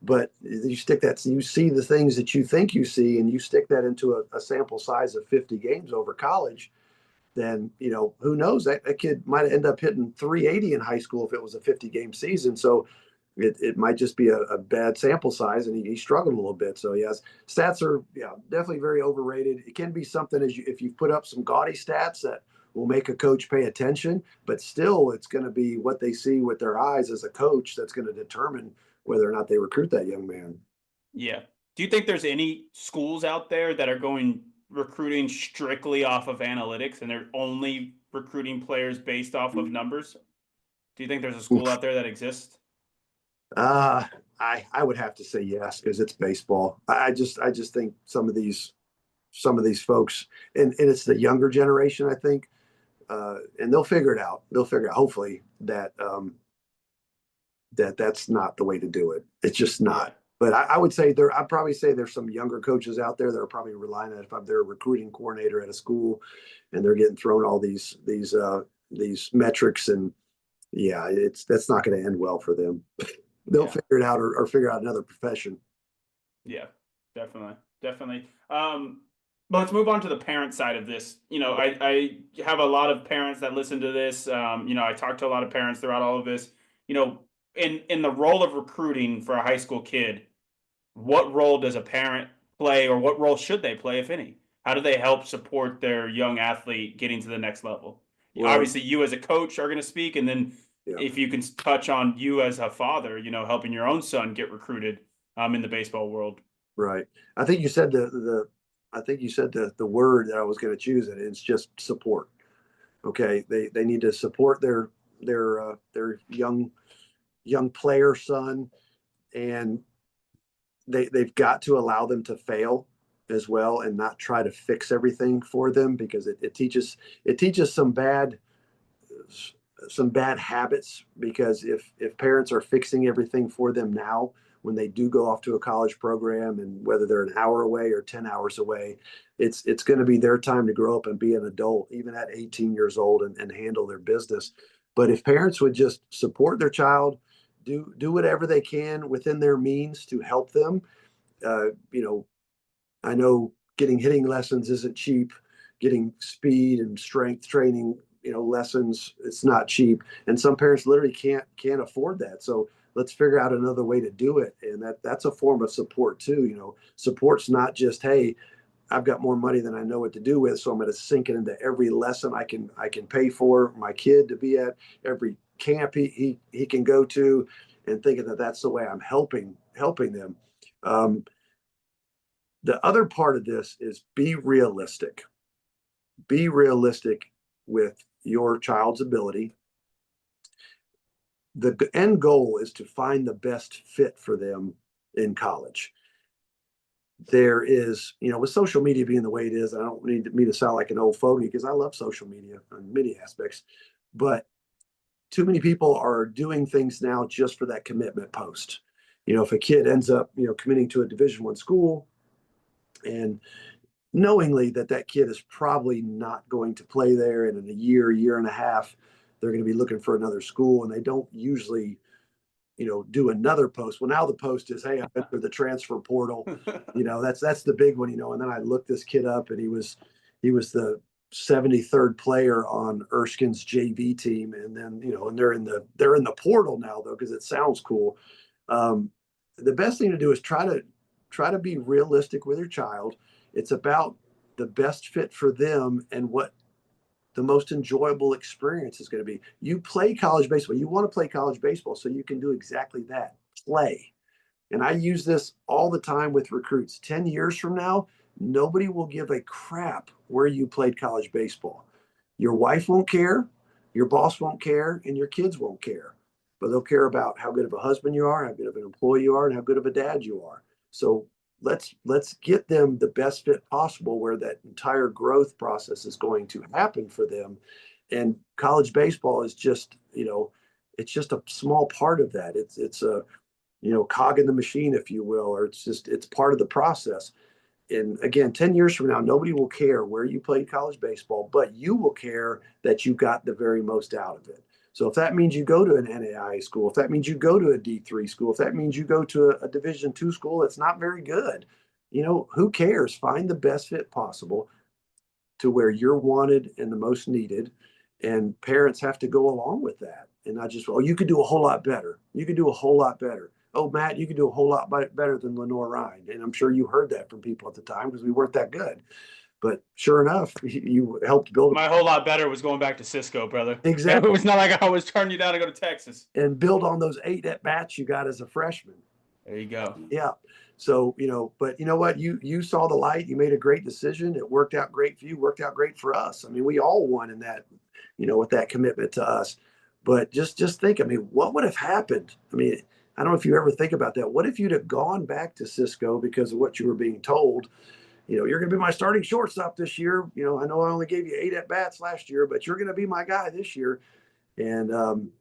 but you see the things that you think you see, and you stick that into a sample size of 50 games over college, then who knows, that kid might end up hitting 380 in high school if it was a 50-game season. So it might just be a bad sample size, and he struggled a little bit. So yes, stats are, yeah, definitely very overrated. It can be something if you put up some gaudy stats that will make a coach pay attention, but still it's going to be what they see with their eyes as a coach that's going to determine whether or not they recruit that young man. yeah. Do you think there's any schools out there that are going recruiting strictly off of analytics and they're only recruiting players based off of numbers? Do you think there's a school out there that exists? Uh, I would have to say yes, because it's baseball. I just think some of these folks, and it's the younger generation, I think, and they'll figure it out. They'll figure out, hopefully, that's not the way to do it. It's just Yeah. not. But I would say I'd probably say there's some younger coaches out there that are probably relying on it. If I'm their recruiting coordinator at a school, and they're getting thrown all these metrics, and yeah, that's not going to end well for them. They'll Yeah. figure it out, or figure out another profession. Yeah, definitely, definitely. But let's move on to the parent side of this. I have a lot of parents that listen to this. I talk to a lot of parents throughout all of this. In the role of recruiting for a high school kid, what role does a parent play, or what role should they play, if any? How do they help support their young athlete getting to the next level? Well, Obviously, you as a coach are going to speak, and then yeah, if you can touch on you as a father, helping your own son get recruited in the baseball world. right. I think you said the word that I was going to choose, and it's just support. Okay, they need to support their young player son, and they've got to allow them to fail as well, and not try to fix everything for them, because it teaches some bad habits. Because if parents are fixing everything for them now, when they do go off to a college program, and whether they're an hour away or 10 hours away, it's going to be their time to grow up and be an adult, even at 18 years old, and handle their business. But if parents would just support their child, do whatever they can within their means to help them. uh, you know I know getting hitting lessons isn't cheap. Getting speed and strength training, lessons, it's not cheap. And some parents literally can't afford that. So let's figure out another way to do it. And that's a form of support too. Support's not just, hey, I've got more money than I know what to do with, so I'm going to sink it into every lesson I can pay for my kid to be at, every camp he can go to, and thinking that that's the way I'm helping them. Um, the other part of this is be realistic. Be realistic with your child's ability. The end goal is to find the best fit for them in college. There is, with social media being the way it is, I don't need me to sound like an old fogey, because I love social media in many aspects, but too many people are doing things now just for that commitment post. If a kid ends up, committing to a Division I school, and knowingly that kid is probably not going to play there, and in a year and a half, they're going to be looking for another school, and they don't usually, do another post. Well, now the post is, hey, I went through the transfer portal. That's the big one. And then I looked this kid up, and he was the 73rd player on Erskine's JV team, and then and they're in the portal now though, because it sounds cool. The best thing to do is try to be realistic with your child. It's about the best fit for them and what the most enjoyable experience is going to be. You play college baseball. You want to play college baseball so you can do exactly that, play. And I use this all the time with recruits. 10 years from now, nobody will give a crap where you played college baseball. Your wife won't care, your boss won't care, and your kids won't care. But they'll care about how good of a husband you are, how good of an employee you are, and how good of a dad you are. So let's get them the best fit possible where that entire growth process is going to happen for them. And college baseball is just, it's just a small part of that. It's a cog in the machine, if you will, or it's part of the process. And again, 10 years from now, nobody will care where you played college baseball, but you will care that you got the very most out of it. So if that means you go to an NAIA school, if that means you go to a D3 school, if that means you go to a Division II school that's not very good, who cares? Find the best fit possible to where you're wanted and the most needed. And parents have to go along with that. And not just, oh, you could do a whole lot better. You could do a whole lot better. Oh, Matt, you could do a whole lot better than Lenore Ryan. And I'm sure you heard that from people at the time because we weren't that good. But sure enough, you helped build. My whole lot better was going back to Cisco, brother. Exactly. It was not like I was turning you down to go to Texas. And build on those 8 at bats you got as a freshman. There you go. Yeah. So, but you know what? You saw the light. You made a great decision. It worked out great for you, worked out great for us. I mean, we all won in that, with that commitment to us. But just think, I mean, what would have happened? I mean, I don't know if you ever think about that. What if you'd have gone back to Cisco because of what you were being told? You're going to be my starting shortstop this year. I know I only gave you 8 at bats last year, but you're going to be my guy this year. And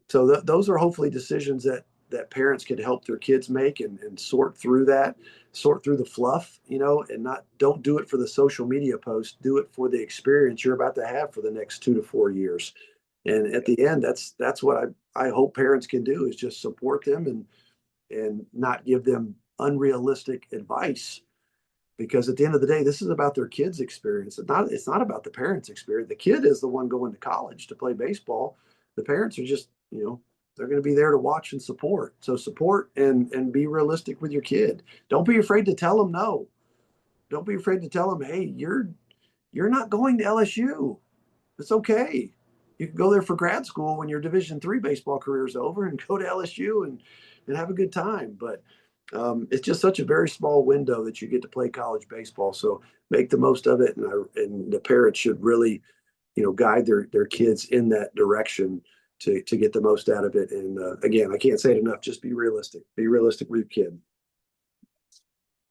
so those are hopefully decisions that parents can help their kids make and sort through the fluff, and don't do it for the social media post. Do it for the experience you're about to have for the next 2 to 4 years. And at the end, that's what I hope parents can do is just support them and not give them unrealistic advice. Because at the end of the day, this is about their kids' experience. It's not about the parents' experience. The kid is the one going to college to play baseball. The parents are just, they're going to be there to watch and support. So support and be realistic with your kid. Don't be afraid to tell them no. Don't be afraid to tell them, hey, you're not going to LSU. It's okay. You can go there for grad school when your Division III baseball career is over and go to LSU and have a good time. But it's just such a very small window that you get to play college baseball. So make the most of it. And the parents should really, guide their kids in that direction to get the most out of it. And again, I can't say it enough. Just be realistic. Be realistic with your kid.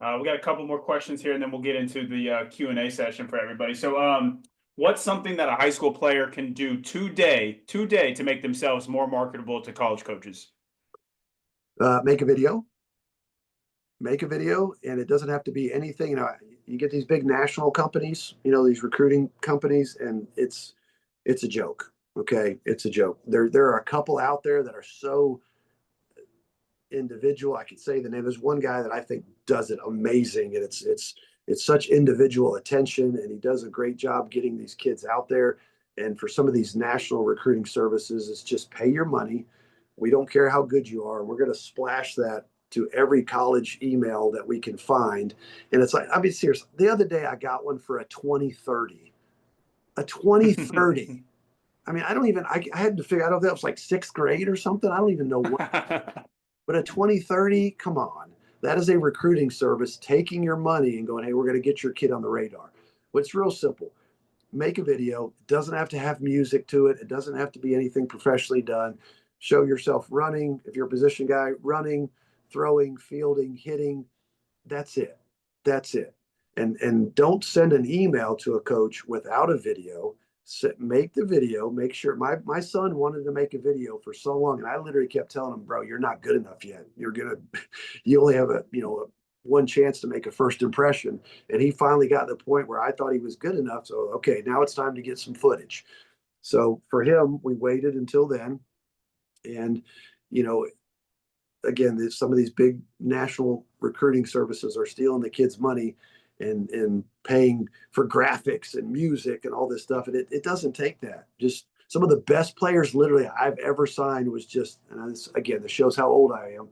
We got a couple more questions here, and then we'll get into the Q&A session for everybody. So what's something that a high school player can do today to make themselves more marketable to college coaches? Make a video, and it doesn't have to be anything. You get these big national companies, these recruiting companies, and it's a joke. Okay, it's a joke. There are a couple out there that are so individual. I could say the name. There's one guy that I think does it amazing, and it's such individual attention, and he does a great job getting these kids out there. And for some of these national recruiting services, it's just pay your money. We don't care how good you are. We're going to splash that to every college email that we can find. And it's like, I mean, serious. The other day I got one for a 2030. A 2030. I mean, I had to figure out if that was like 6th grade or something. I don't even know what. But a 2030, come on. That is a recruiting service taking your money and going, hey, we're going to get your kid on the radar. Well, it's real simple. Make a video. It doesn't have to have music to it. It doesn't have to be anything professionally done. Show yourself running. If you're a position guy, running, throwing, fielding, hitting. That's it. That's it. And don't send an email to a coach without a video. Make the video. Make sure. My son wanted to make a video for so long, and I literally kept telling him, "Bro, you're not good enough yet. You only have a one chance to make a first impression." And he finally got to the point where I thought he was good enough. So okay, now it's time to get some footage. So for him, we waited until then. And, you know, again, some of these big national recruiting services are stealing the kids' money and paying for graphics and music and all this stuff. And it doesn't take that. Just some of the best players literally I've ever signed was just, and this, again, this shows how old I am.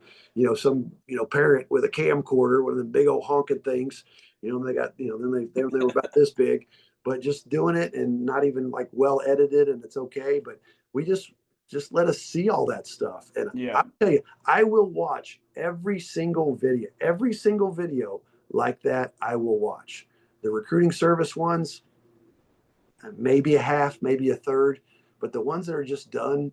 Some parent with a camcorder, one of the big old honking things. They got then they were about this big, but just doing it and not even like well edited, and it's okay. But we just let us see all that stuff. And Yeah. I'll tell you, I will watch every single video like that. I will watch the recruiting service ones, maybe a half, maybe a third, but the ones that are just done,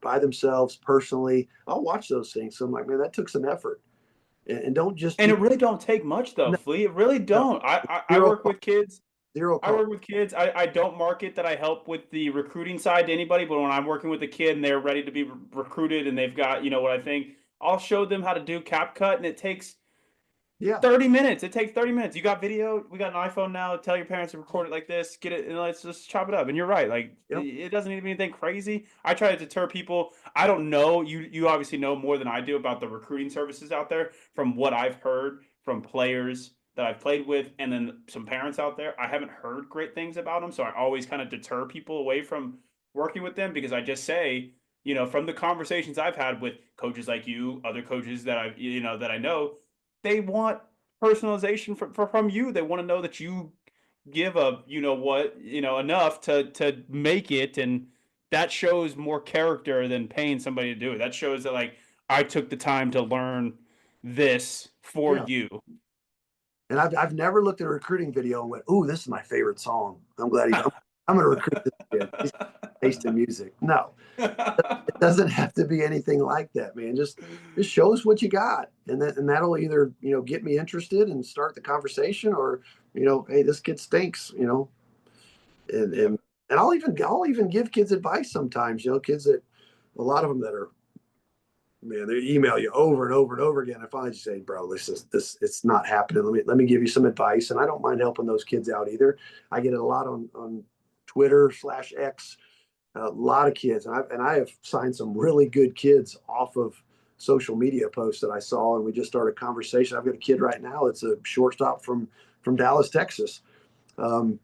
by themselves personally, I'll watch those things. So I'm like, man, that took some effort. And don't just And it really don't take much though, no, Flea. It really no, don't. I zero work with kids. zero I cost. work with kids. I don't market that I help with the recruiting side to anybody, but when I'm working with a kid and they're ready to be recruited and they've got, what I think, I'll show them how to do CapCut, and it takes Yeah. 30 minutes. It takes 30 minutes. You got video, we got an iPhone now. Tell your parents to record it like this, get it, and let's just chop it up. And you're right. Like Yep. it doesn't need to be anything crazy. I try to deter people. I don't know. You obviously know more than I do about the recruiting services out there from what I've heard from players that I've played with and then some parents out there. I haven't heard great things about them. So I always kind of deter people away from working with them because I just say, from the conversations I've had with coaches like you, other coaches that that I know, they want personalization from you. They want to know that you give a what enough to make it, and that shows more character than paying somebody to do it. That shows that like I took the time to learn this for Yeah. you. And I've never looked at a recruiting video and went, "Ooh, this is my favorite song. I'm glad I'm going to recruit this kid. He's taste in music." No, it doesn't have to be anything like that, man. Just show us what you got, and that'll either get me interested and start the conversation, or hey, this kid stinks, and Yep. and and I'll even give kids advice sometimes. Kids that a lot of them that are, man, they email you over and over and over again. I finally just say, bro, this it's not happening. Let me give you some advice, and I don't mind helping those kids out either. I get it a lot on Twitter/X. A lot of kids, and I have signed some really good kids off of social media posts that I saw, and we just started a conversation. I've got a kid right now that's a shortstop from Dallas, Texas. Found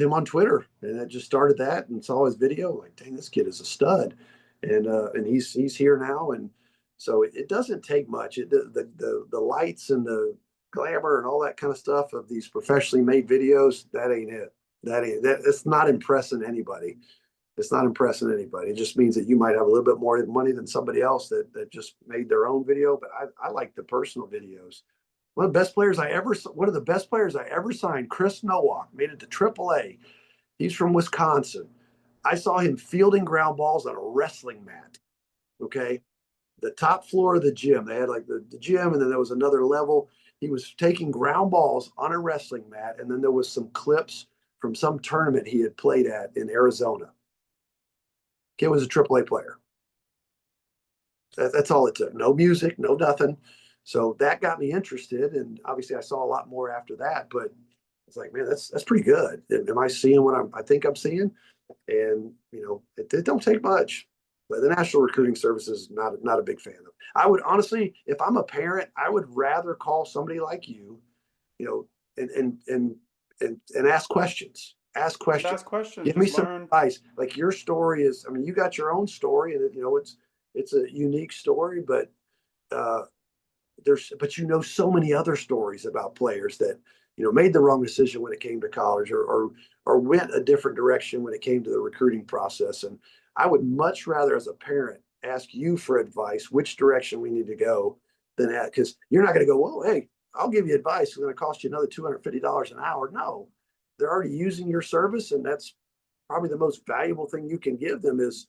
him on Twitter, and I just started that and saw his video. Like, dang, this kid is a stud, and he's here now, and so it doesn't take much. The lights and the glamour and all that kind of stuff of these professionally made videos, that ain't it. It's not impressing anybody. It's not impressing anybody. It just means that you might have a little bit more money than somebody else that just made their own video. But I like the personal videos. One of the best players I ever signed, Chris Nowak, made it to AAA. He's from Wisconsin. I saw him fielding ground balls on a wrestling mat. Okay. The top floor of the gym. They had like the gym, and then there was another level. He was taking ground balls on a wrestling mat, and then there was some clips from some tournament he had played at in Arizona. Kid was a AAA player. That's all it took. No music, no nothing. So that got me interested, and obviously I saw a lot more after that. But it's like, man, that's pretty good. Am I seeing what I think I'm seeing? And it don't take much. But the National Recruiting Service is not a big fan of. I would honestly, if I'm a parent, I would rather call somebody like you know, and ask questions. Ask Just questions. ask questions. Give me Just some learn. advice. Like your story is, I mean, you got your own story, and it's a unique story, but uh, but so many other stories about players that made the wrong decision when it came to college, or went a different direction when it came to the recruiting process. And I would much rather, as a parent, ask you for advice, which direction we need to go, than that, because you're not going to go, well, hey, I'll give you advice. It's going to cost you another $250 an hour. No, they're already using your service, and that's probably the most valuable thing you can give them is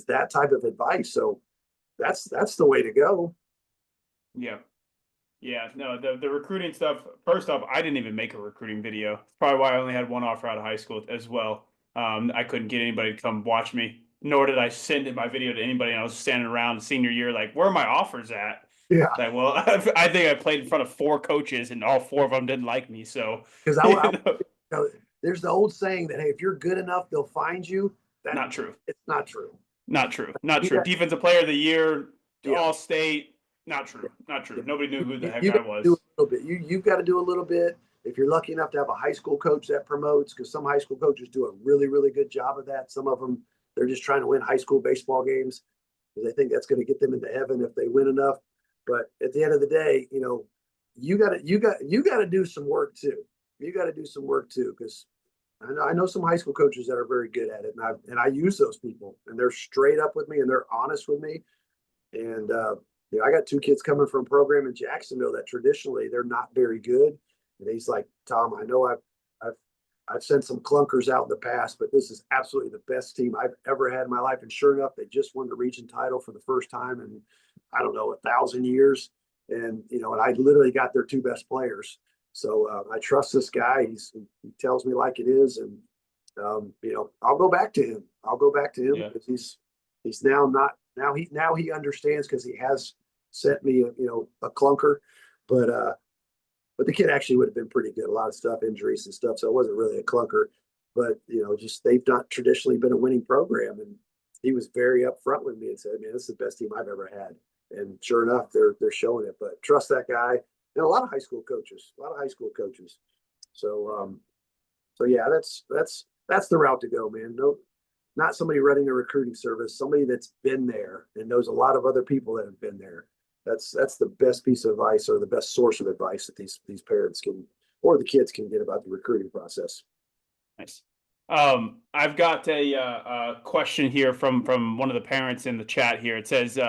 that type of advice. So that's the way to go. Yeah. Yeah, no, the recruiting stuff. First off, I didn't even make a recruiting video. It's probably why I only had one offer out of high school as well. I couldn't get anybody to come watch me, nor did I send my video to anybody. And I was standing around senior year, like, where are my offers at? Yeah, Like, well, I think I played in front of four coaches, and all four of them didn't like me. So, because you know, there's the old saying that, hey, if you're good enough, they'll find you. That Not true. it's not true. Not true. Not You true. got, Defensive player of the year, yeah, all state. Not true. Not true. yeah. Nobody knew who the heck You I got to do a was. little bit. You've got to do a little bit. If you're lucky enough to have a high school coach that promotes, because some high school coaches do a really, really good job of that. Some of them, they're just trying to win high school baseball games because they think that's going to get them into heaven if they win enough. But at the end of the day, you got to do some work too. You got to do some work too, because I know some high school coaches that are very good at it, and I use those people, and they're straight up with me and they're honest with me. And I got two kids coming from a program in Jacksonville that traditionally they're not very good. And he's like, Tom, I know I've I've sent some clunkers out in the past, but this is absolutely the best team I've ever had in my life. And sure enough, they just won the region title for the first time in, I don't know, 1,000 years. And I literally got their two best players. So I trust this guy. He tells me like it is. And, I'll go back to him. I'll go back to him Yeah. because he's now not, now he understands because he has sent me, a clunker, but the kid actually would have been pretty good. A lot of stuff, injuries and stuff. So it wasn't really a clunker, but just they've not traditionally been a winning program. And he was very upfront with me and said, "Man, this is the best team I've ever had." And sure enough, they're showing it. But trust that guy, and a lot of high school coaches, a lot of high school coaches. So yeah, that's the route to go, man. No, not somebody running a recruiting service, somebody that's been there and knows a lot of other people that have been there. That's the best piece of advice or the best source of advice that these parents can or the kids can get about the recruiting process. Nice. I've got a question here from one of the parents in the chat here. It says,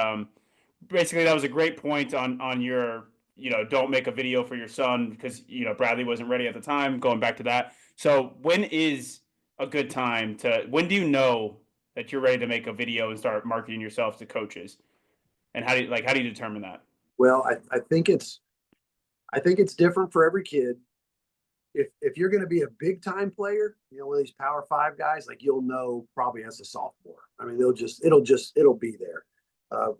basically that was a great point on your, don't make a video for your son because, Bradley wasn't ready at the time, going back to that. So when is a good time when do you know that you're ready to make a video and start marketing yourself to coaches? And how do you determine that? Well, I think it's different for every kid. If you're going to be a big time player, one of these Power Five guys, like you'll know probably as a sophomore. I mean, it'll be there.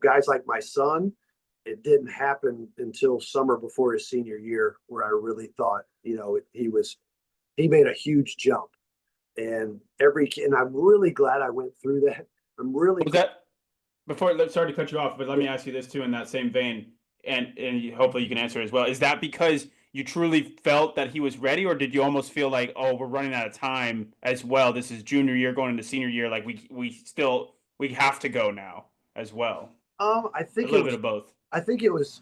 Guys like my son, it didn't happen until summer before his senior year where I really thought, he made a huge jump. And and I'm really glad I went through that. I'm really Was that sorry to cut you off, but let me ask you this too in that same vein, and hopefully you can answer it as well. Is that because you truly felt that he was ready, or did you almost feel like, oh, we're running out of time as well? This is junior year going into senior year, like we have to go now as well. I A think it little bit was of both. I think it was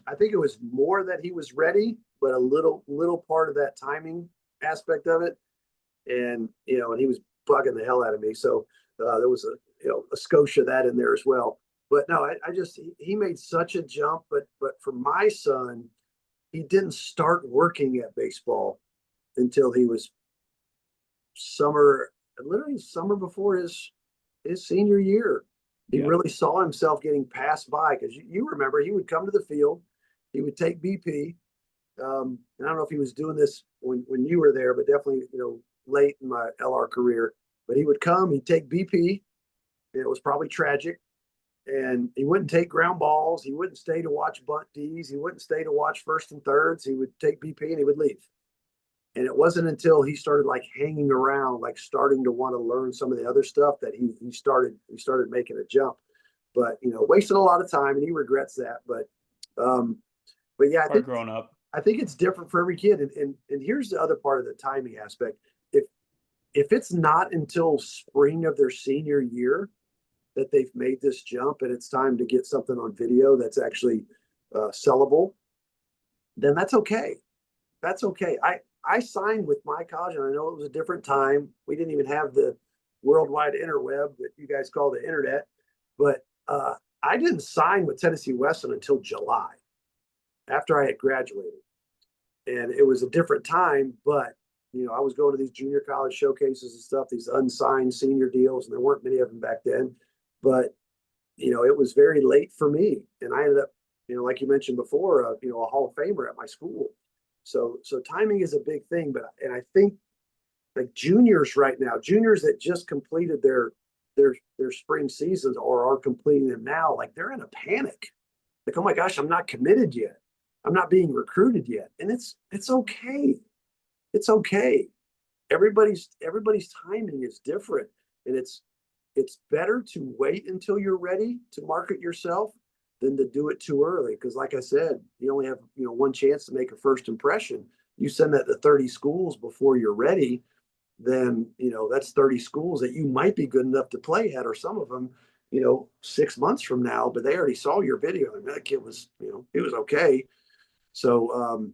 more that he was ready, but a little part of that timing aspect of it. And he was bugging the hell out of me. So there was a Scotia that in there as well. But no, I just he made such a jump. But for my son, he didn't start working at baseball until he was literally summer before his senior year. He Yeah. really saw himself getting passed by because you remember he would come to the field, he would take BP. And I don't know if he was doing this when you were there, but definitely late in my LR career. But he would come, he'd take BP. And it was probably tragic. And he wouldn't take ground balls. He wouldn't stay to watch bunt Ds. He wouldn't stay to watch first and thirds. He would take BP and he would leave. And it wasn't until he started like hanging around, like starting to want to learn some of the other stuff that he started making a jump. But wasted a lot of time, and he regrets that. But yeah, Hard growing up. I think it's different for every kid. And here's the other part of the timing aspect. If it's not until spring of their senior year that they've made this jump and it's time to get something on video that's actually sellable, then that's okay. That's okay. I signed with my college, and I know it was a different time. We didn't even have the worldwide interweb that you guys call the internet, but I didn't sign with Tennessee Western until July after I had graduated. And it was a different time, but I was going to these junior college showcases and stuff, these unsigned senior deals, and there weren't many of them back then. But it was very late for me, and I ended up, like you mentioned before, a Hall of Famer at my school. So timing is a big thing, and I think like juniors right now, juniors that just completed their spring seasons or are completing them now, like they're in a panic. Like, oh my gosh, I'm not committed yet. I'm not being recruited yet, and it's okay. It's okay. Everybody's timing is different, and it's better to wait until you're ready to market yourself than to do it too early. Because, like I said, you only have one chance to make a first impression. You send that to 30 schools before you're ready, then that's 30 schools that you might be good enough to play at, or some of them 6 months from now, but they already saw your video and that kid was it was okay. So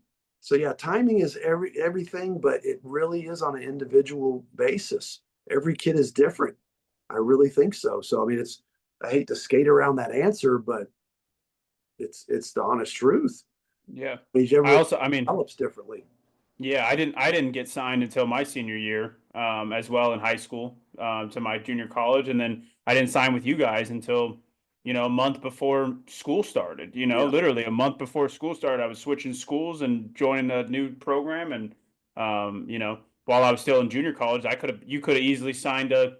yeah, timing is everything, but it really is on an individual basis. Every kid is different. I really think so. So I mean, I hate to skate around that answer, but it's the honest truth. Yeah. I Everybody also, I mean, develops differently. yeah, I didn't get signed until my senior year, as well in high school, to my junior college, and then I didn't sign with you guys until a month before school started. Yeah, Literally a month before school started, I was switching schools and joining a new program, and while I was still in junior college, you could have easily signed a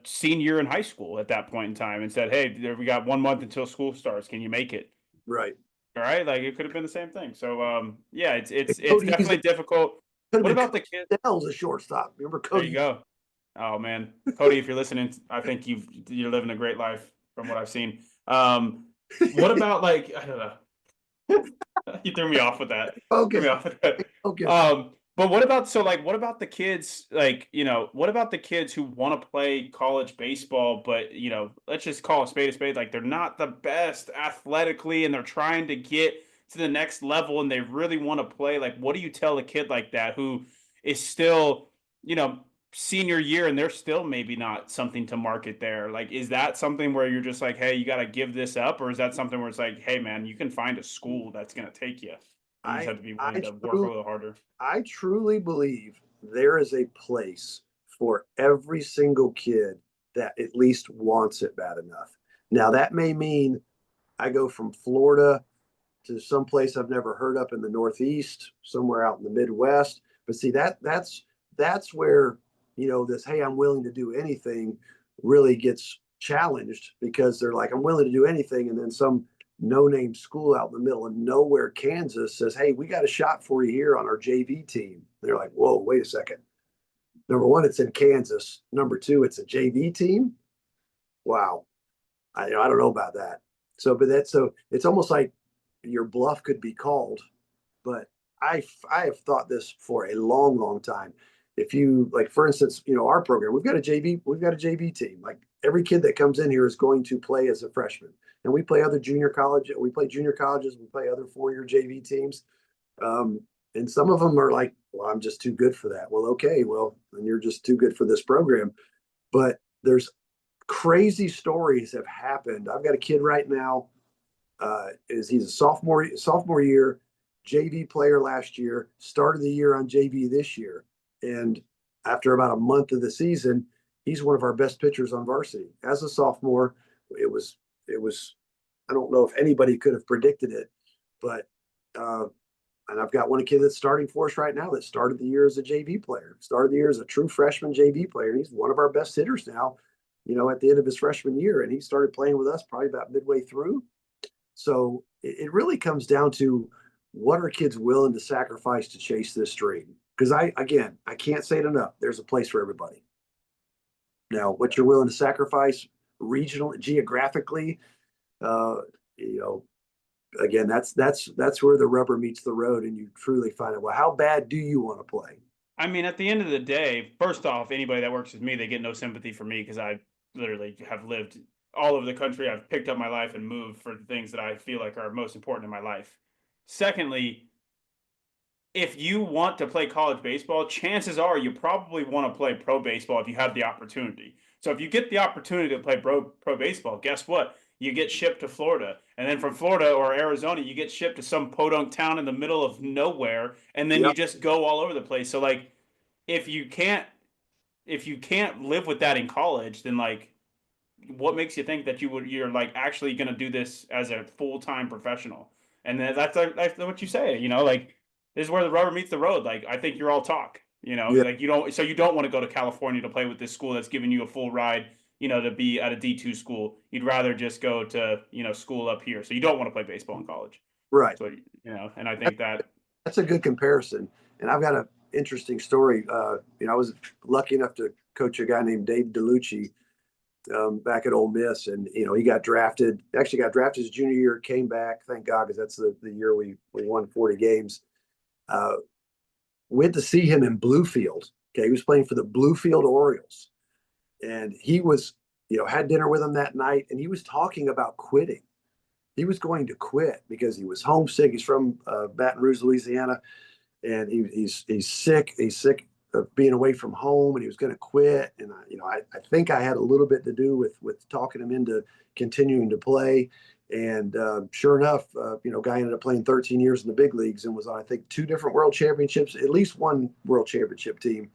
senior in high school at that point in time and said, "Hey, we got 1 month until school starts. Can you make it?" right. All right, like it could have been the same thing. So yeah, it's Cody definitely difficult. could have What been about Cody the kids? Dell's a shortstop. Remember There you Cody? go. Oh man, Cody, if you're listening, I think you're living a great life from what I've seen. What about like I don't know. You threw me off with that. Threw me Focus, off with that. focus. But what about what about the kids like, what about the kids who want to play college baseball, but let's just call a spade, like they're not the best athletically and they're trying to get to the next level and they really want to play. Like, what do you tell a kid like that who is still, you know, senior year and they're still maybe not something to market there? Like, is that something where you're just like, hey, you got to give this up? Or is that something where it's like, hey, man, you can find a school that's going to take you? You just I have to be I willing to work a truly little harder. I truly believe there is a place for every single kid that at least wants it bad enough. Now that may mean I go from Florida to some place I've never heard of in the Northeast, somewhere out in the Midwest. But see that's where this hey, I'm willing to do anything really gets challenged, because they're like, I'm willing to do anything, and then some no-name school out in the middle of nowhere, Kansas, says, hey, we got a shot for you here on our JV team. They're like, whoa, wait a second. Number one, it's in Kansas. Number two, it's a JV team. Wow. I don't know about that. So it's almost like your bluff could be called. But I have thought this for a long, long time. If you like, for instance, our program, we've got a JV team. Like every kid that comes in here is going to play as a freshman, and we play we play junior colleges, we play other 4-year JV teams. Um, and some of them are like, well, I'm just too good for that. Well, okay, well, then you're just too good for this program. But there's crazy stories have happened. I've got a kid right now. He's a sophomore year, JV player last year, started the year on JV this year, and after about a month of the season, he's one of our best pitchers on varsity. As a sophomore, it was I don't know if anybody could have predicted it, but and I've got one kid that's starting for us right now that started the year as a JV player, started the year as a true freshman JV player, and he's one of our best hitters now. At the end of his freshman year, and he started playing with us probably about midway through. So it really comes down to what are kids willing to sacrifice to chase this dream? Because I can't say it enough. There's a place for everybody. Now, what you're willing to sacrifice regionally, geographically, uh, you know, again, that's where the rubber meets the road, and you truly find out, well, how bad do you want to play? I mean, at the end of the day, first off, anybody that works with me, they get no sympathy for me because I literally have lived all over the country. I've picked up my life and moved for the things that I feel like are most important in my life. Secondly, if you want to play college baseball, chances are you probably want to play pro baseball if you have the opportunity. So if you get the opportunity to play pro baseball, guess what? You get shipped to Florida. And then from Florida or Arizona, you get shipped to some podunk town in the middle of nowhere. And then you Yep. just go all over the place. So like if you can't if you can't live with that in college, then like what makes you think that you're like actually going to do this as a full-time professional? And then that's what you say, like this is where the rubber meets the road. Like I think you're all talk, Yeah. like you don't want to go to California to play with this school that's giving you a full ride, to be at a D2 school. You'd rather just go to, school up here. So you don't want to play baseball in college. Right. So, and I think that That's a good comparison. And I've got an interesting story. I was lucky enough to coach a guy named Dave DeLucci back at Ole Miss, and he got drafted. Actually, got drafted his junior year. Came back, thank God, because that's the year we won 40 games. Uh, Went to see him in Bluefield. Okay, he was playing for the Bluefield Orioles, and he was, had dinner with him that night, and he was talking about quitting. He was going to quit because he was homesick. He's from Baton Rouge, Louisiana, and he's sick. He's sick of being away from home, and he was going to quit. And I think I had a little bit to do with talking him into continuing to play. And sure enough, guy ended up playing 13 years in the big leagues and was on, I think, two different world championships, at least one world championship team.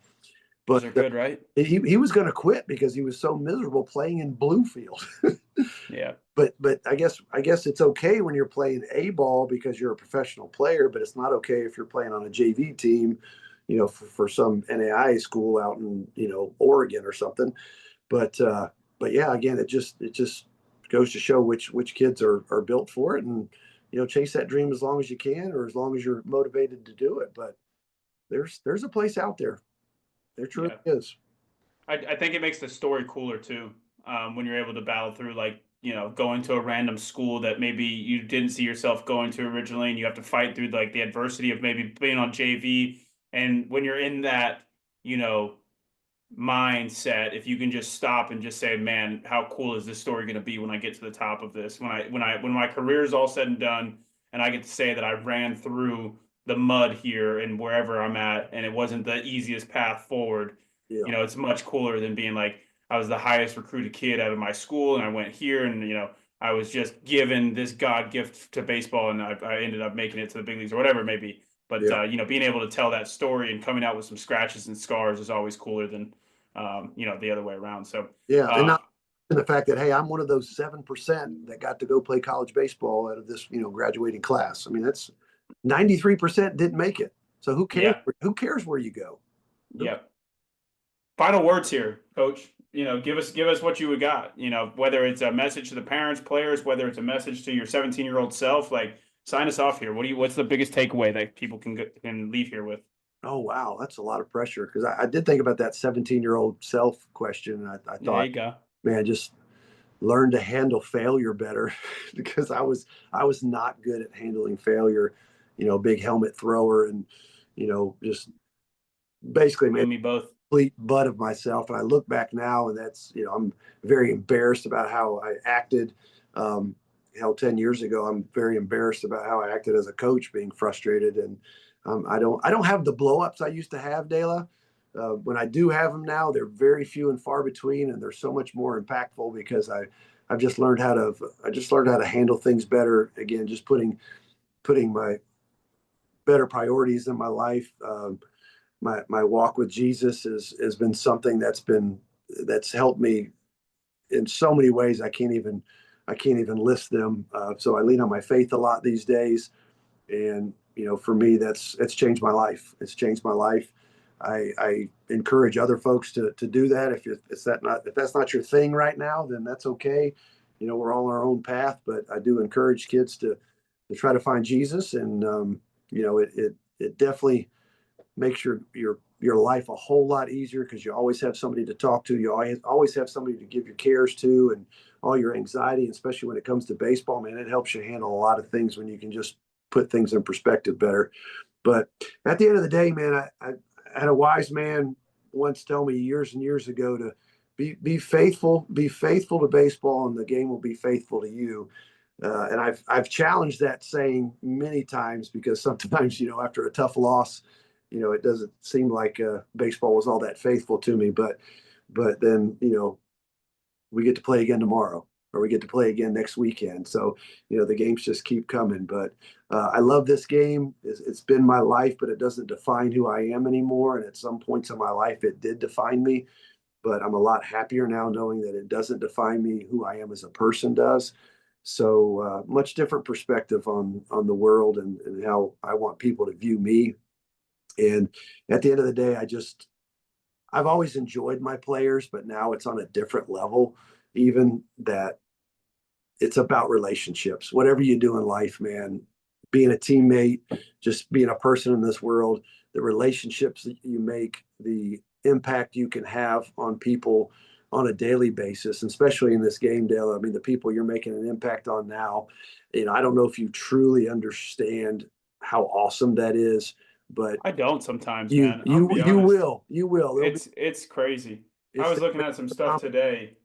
Those But are good, right? he was going to quit because he was so miserable playing in Bluefield. Yeah. But I guess it's okay when you're playing A ball because you're a professional player, but it's not okay if you're playing on a JV team, for some NAIA school out in Oregon or something. But yeah, again, it just goes to show which kids are built for it, and chase that dream as long as you can, or as long as you're motivated to do it. But there's a place out there. There truly Yeah. is. I think it makes the story cooler too. When you're able to battle through, like, going to a random school that maybe you didn't see yourself going to originally, and you have to fight through like the adversity of maybe being on JV. And when you're in that, you know, mindset, if you can just stop and just say, man, how cool is this story going to be when I get to the top of this, when my career is all said and done, and I get to say that I ran through the mud here and wherever I'm at, and it wasn't the easiest path forward. Yeah, It's much cooler than being like, I was the highest recruited kid out of my school, and I went here, and I was just given this God gift to baseball, and I ended up making it to the big leagues or whatever it may be. But yeah, being able to tell that story and coming out with some scratches and scars is always cooler than the other way around. So yeah, and uh, not the fact that, hey, I'm one of those 7% that got to go play college baseball out of this graduating class. I mean, that's 93% didn't make it. So who cares? yeah, Who cares where you go? Who, yeah. Final words here, Coach. Give us what you would got. Whether it's a message to the parents, players, whether it's a message to your 17-year-old self, like, sign us off here. What's the biggest takeaway that people can leave here with? oh wow, that's a lot of pressure, because I did think about that 17-year-old self question, and I There thought, you go. man, just learn to handle failure better, because I was not good at handling failure. Big helmet thrower, and just basically You made and me both. complete butt of myself. And I look back now, and that's, I'm very embarrassed about how I acted. Um, 10 years ago, I'm very embarrassed about how I acted as a coach, being frustrated. And I don't have the blowups I used to have, Dela. When I do have them now, they're very few and far between, and they're so much more impactful because I just learned how to handle things better. Again, just putting my better priorities in my life. My walk with Jesus has been something that's helped me in so many ways. I can't even list them. So I lean on my faith a lot these days, and for me, it's changed my life. It's changed my life. I encourage other folks to do that. If that's not your thing right now, then that's okay. We're all on our own path, but I do encourage kids to try to find Jesus, and it definitely makes your life a whole lot easier, because you always have somebody to talk to. You always have somebody to give your cares to, and all your anxiety, especially when it comes to baseball. Man, it helps you handle a lot of things when you can just put things in perspective better. But at the end of the day, man, I had a wise man once tell me years and years ago to be faithful to baseball, and the game will be faithful to you. And I've challenged that saying many times, because sometimes, after a tough loss, it doesn't seem like baseball was all that faithful to me. But then, we get to play again tomorrow, or we get to play again next weekend. So, the games just keep coming. But I love this game. It's been my life, but it doesn't define who I am anymore. And at some points in my life, it did define me. But I'm a lot happier now knowing that it doesn't define me. Who I am as a person does. So much different perspective on the world, and how I want people to view me. And at the end of the day, I've always enjoyed my players, but now it's on a different level, even that it's about relationships. Whatever you do in life, man, being a teammate, just being a person in this world, the relationships that you make, the impact you can have on people, on a daily basis, and especially in this game, Dale. I mean, the people you're making an impact on now, I don't know if you truly understand how awesome that is, but I don't sometimes, you man. I'll you be you honest. will you will. There'll be It's crazy. I it's was looking at some stuff today.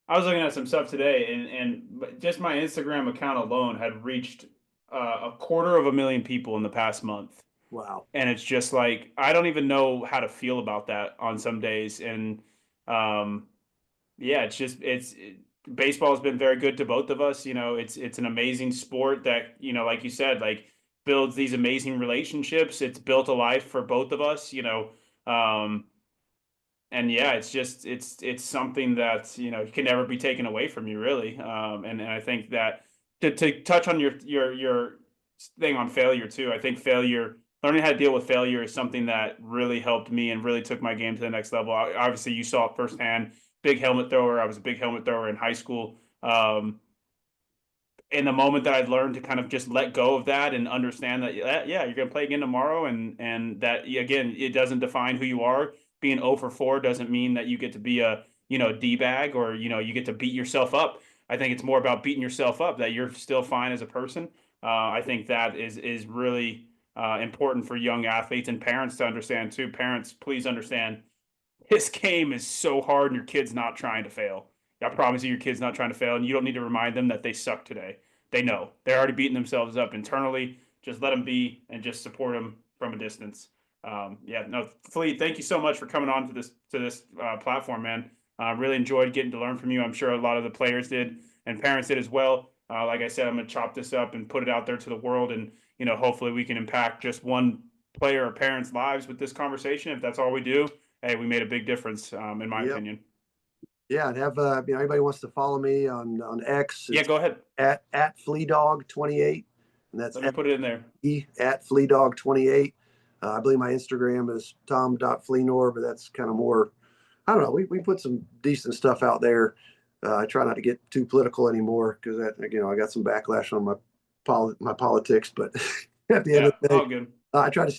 I was looking at some stuff today, and just my Instagram account alone had reached 250,000 people in the past month. wow. And it's just like I don't even know how to feel about that on some days. And um, yeah, it's just baseball has been very good to both of us. It's an amazing sport that like you said, like builds these amazing relationships. It's built a life for both of us. Um, and yeah, it's just it's something that can never be taken away from you, really. And I think that to touch on your thing on failure too, I think learning how to deal with failure is something that really helped me and really took my game to the next level. Obviously, you saw it firsthand. Big helmet thrower. I was a big helmet thrower in high school. In the moment that I learned to kind of just let go of that and understand that, yeah, you're going to play again tomorrow, and that again, it doesn't define who you are. Being 0 for 4 doesn't mean that you get to be a D bag, or you get to beat yourself up. I think it's more about beating yourself up, that you're still fine as a person. I think that is really important for young athletes and parents to understand too. Parents, please understand this game is so hard, and your kid's not trying to fail. I promise you, your kid's not trying to fail, and you don't need to remind them that they suck today. They know. They're already beating themselves up internally. Just let them be and just support them from a distance. Yeah, no, Flea, thank you so much for coming on to this platform, man. Really enjoyed getting to learn from you. I'm sure a lot of the players did and parents did as well. Like I said, I'm gonna chop this up and put it out there to the world, and hopefully we can impact just one player or parent's lives with this conversation. If that's all we do, hey, we made a big difference, in my Yep. opinion. Yeah, and have anybody wants to follow me on X, Yeah, it's go ahead. at FleaDog28, and that's Let me put it in there. at FleaDog28. I believe my Instagram is tom.fleenor, but that's kind of more, I don't know. We put some decent stuff out there. I try not to get too political anymore because I got some backlash on my politics, but at the end Yeah, of the day, all good. I try to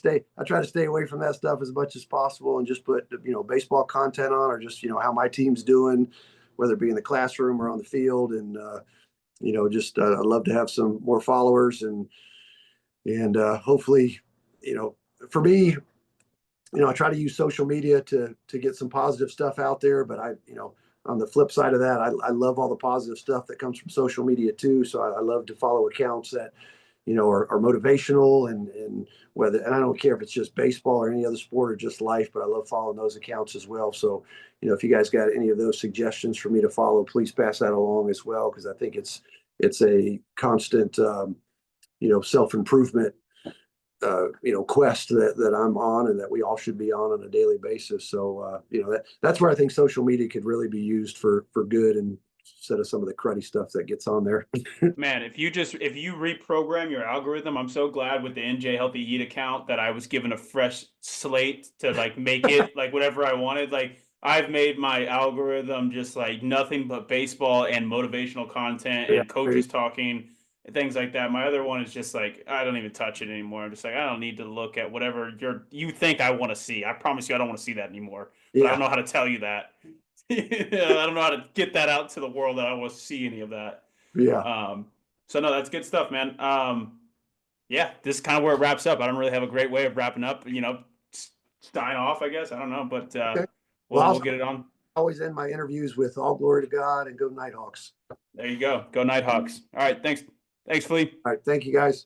stay away from that stuff as much as possible and just put baseball content on, or just how my team's doing, whether it be in the classroom or on the field. And just I'd love to have some more followers, and hopefully, you know for me, I try to use social media to get some positive stuff out there. But on the flip side of that, I love all the positive stuff that comes from social media too. So I love to follow accounts that are motivational, and I don't care if it's just baseball or any other sport or just life, but I love following those accounts as well. So if you guys got any of those suggestions for me to follow, please pass that along as well, because I think it's a constant self improvement quest that I'm on, and that we all should be on a daily basis. So that's where I think social media could really be used for good, and instead of some of the cruddy stuff that gets on there. Man, if you reprogram your algorithm, I'm so glad with the NJ Healthy Heat account that I was given a fresh slate to like make it like whatever I wanted. Like I've made my algorithm just like nothing but baseball and motivational content Yeah, and coaches talking and things like that. My other one is just like I don't even touch it anymore. I'm just like I don't need to look at whatever you think I want to see. I promise you I don't want to see that anymore. But I don't yeah, know how to tell you that. I don't know how to get that out to the world that I don't want to see any of that. yeah. Um, so no, that's good stuff, man. Yeah, this is kind of where it wraps up. I don't really have a great way of wrapping up, sign off, I guess. I don't know, but Okay. Well, we'll get it on. always end my interviews with all glory to God and go Nighthawks. There you go. Go Nighthawks. All right, thanks. Thanks, Flea. All right. Thank you, guys.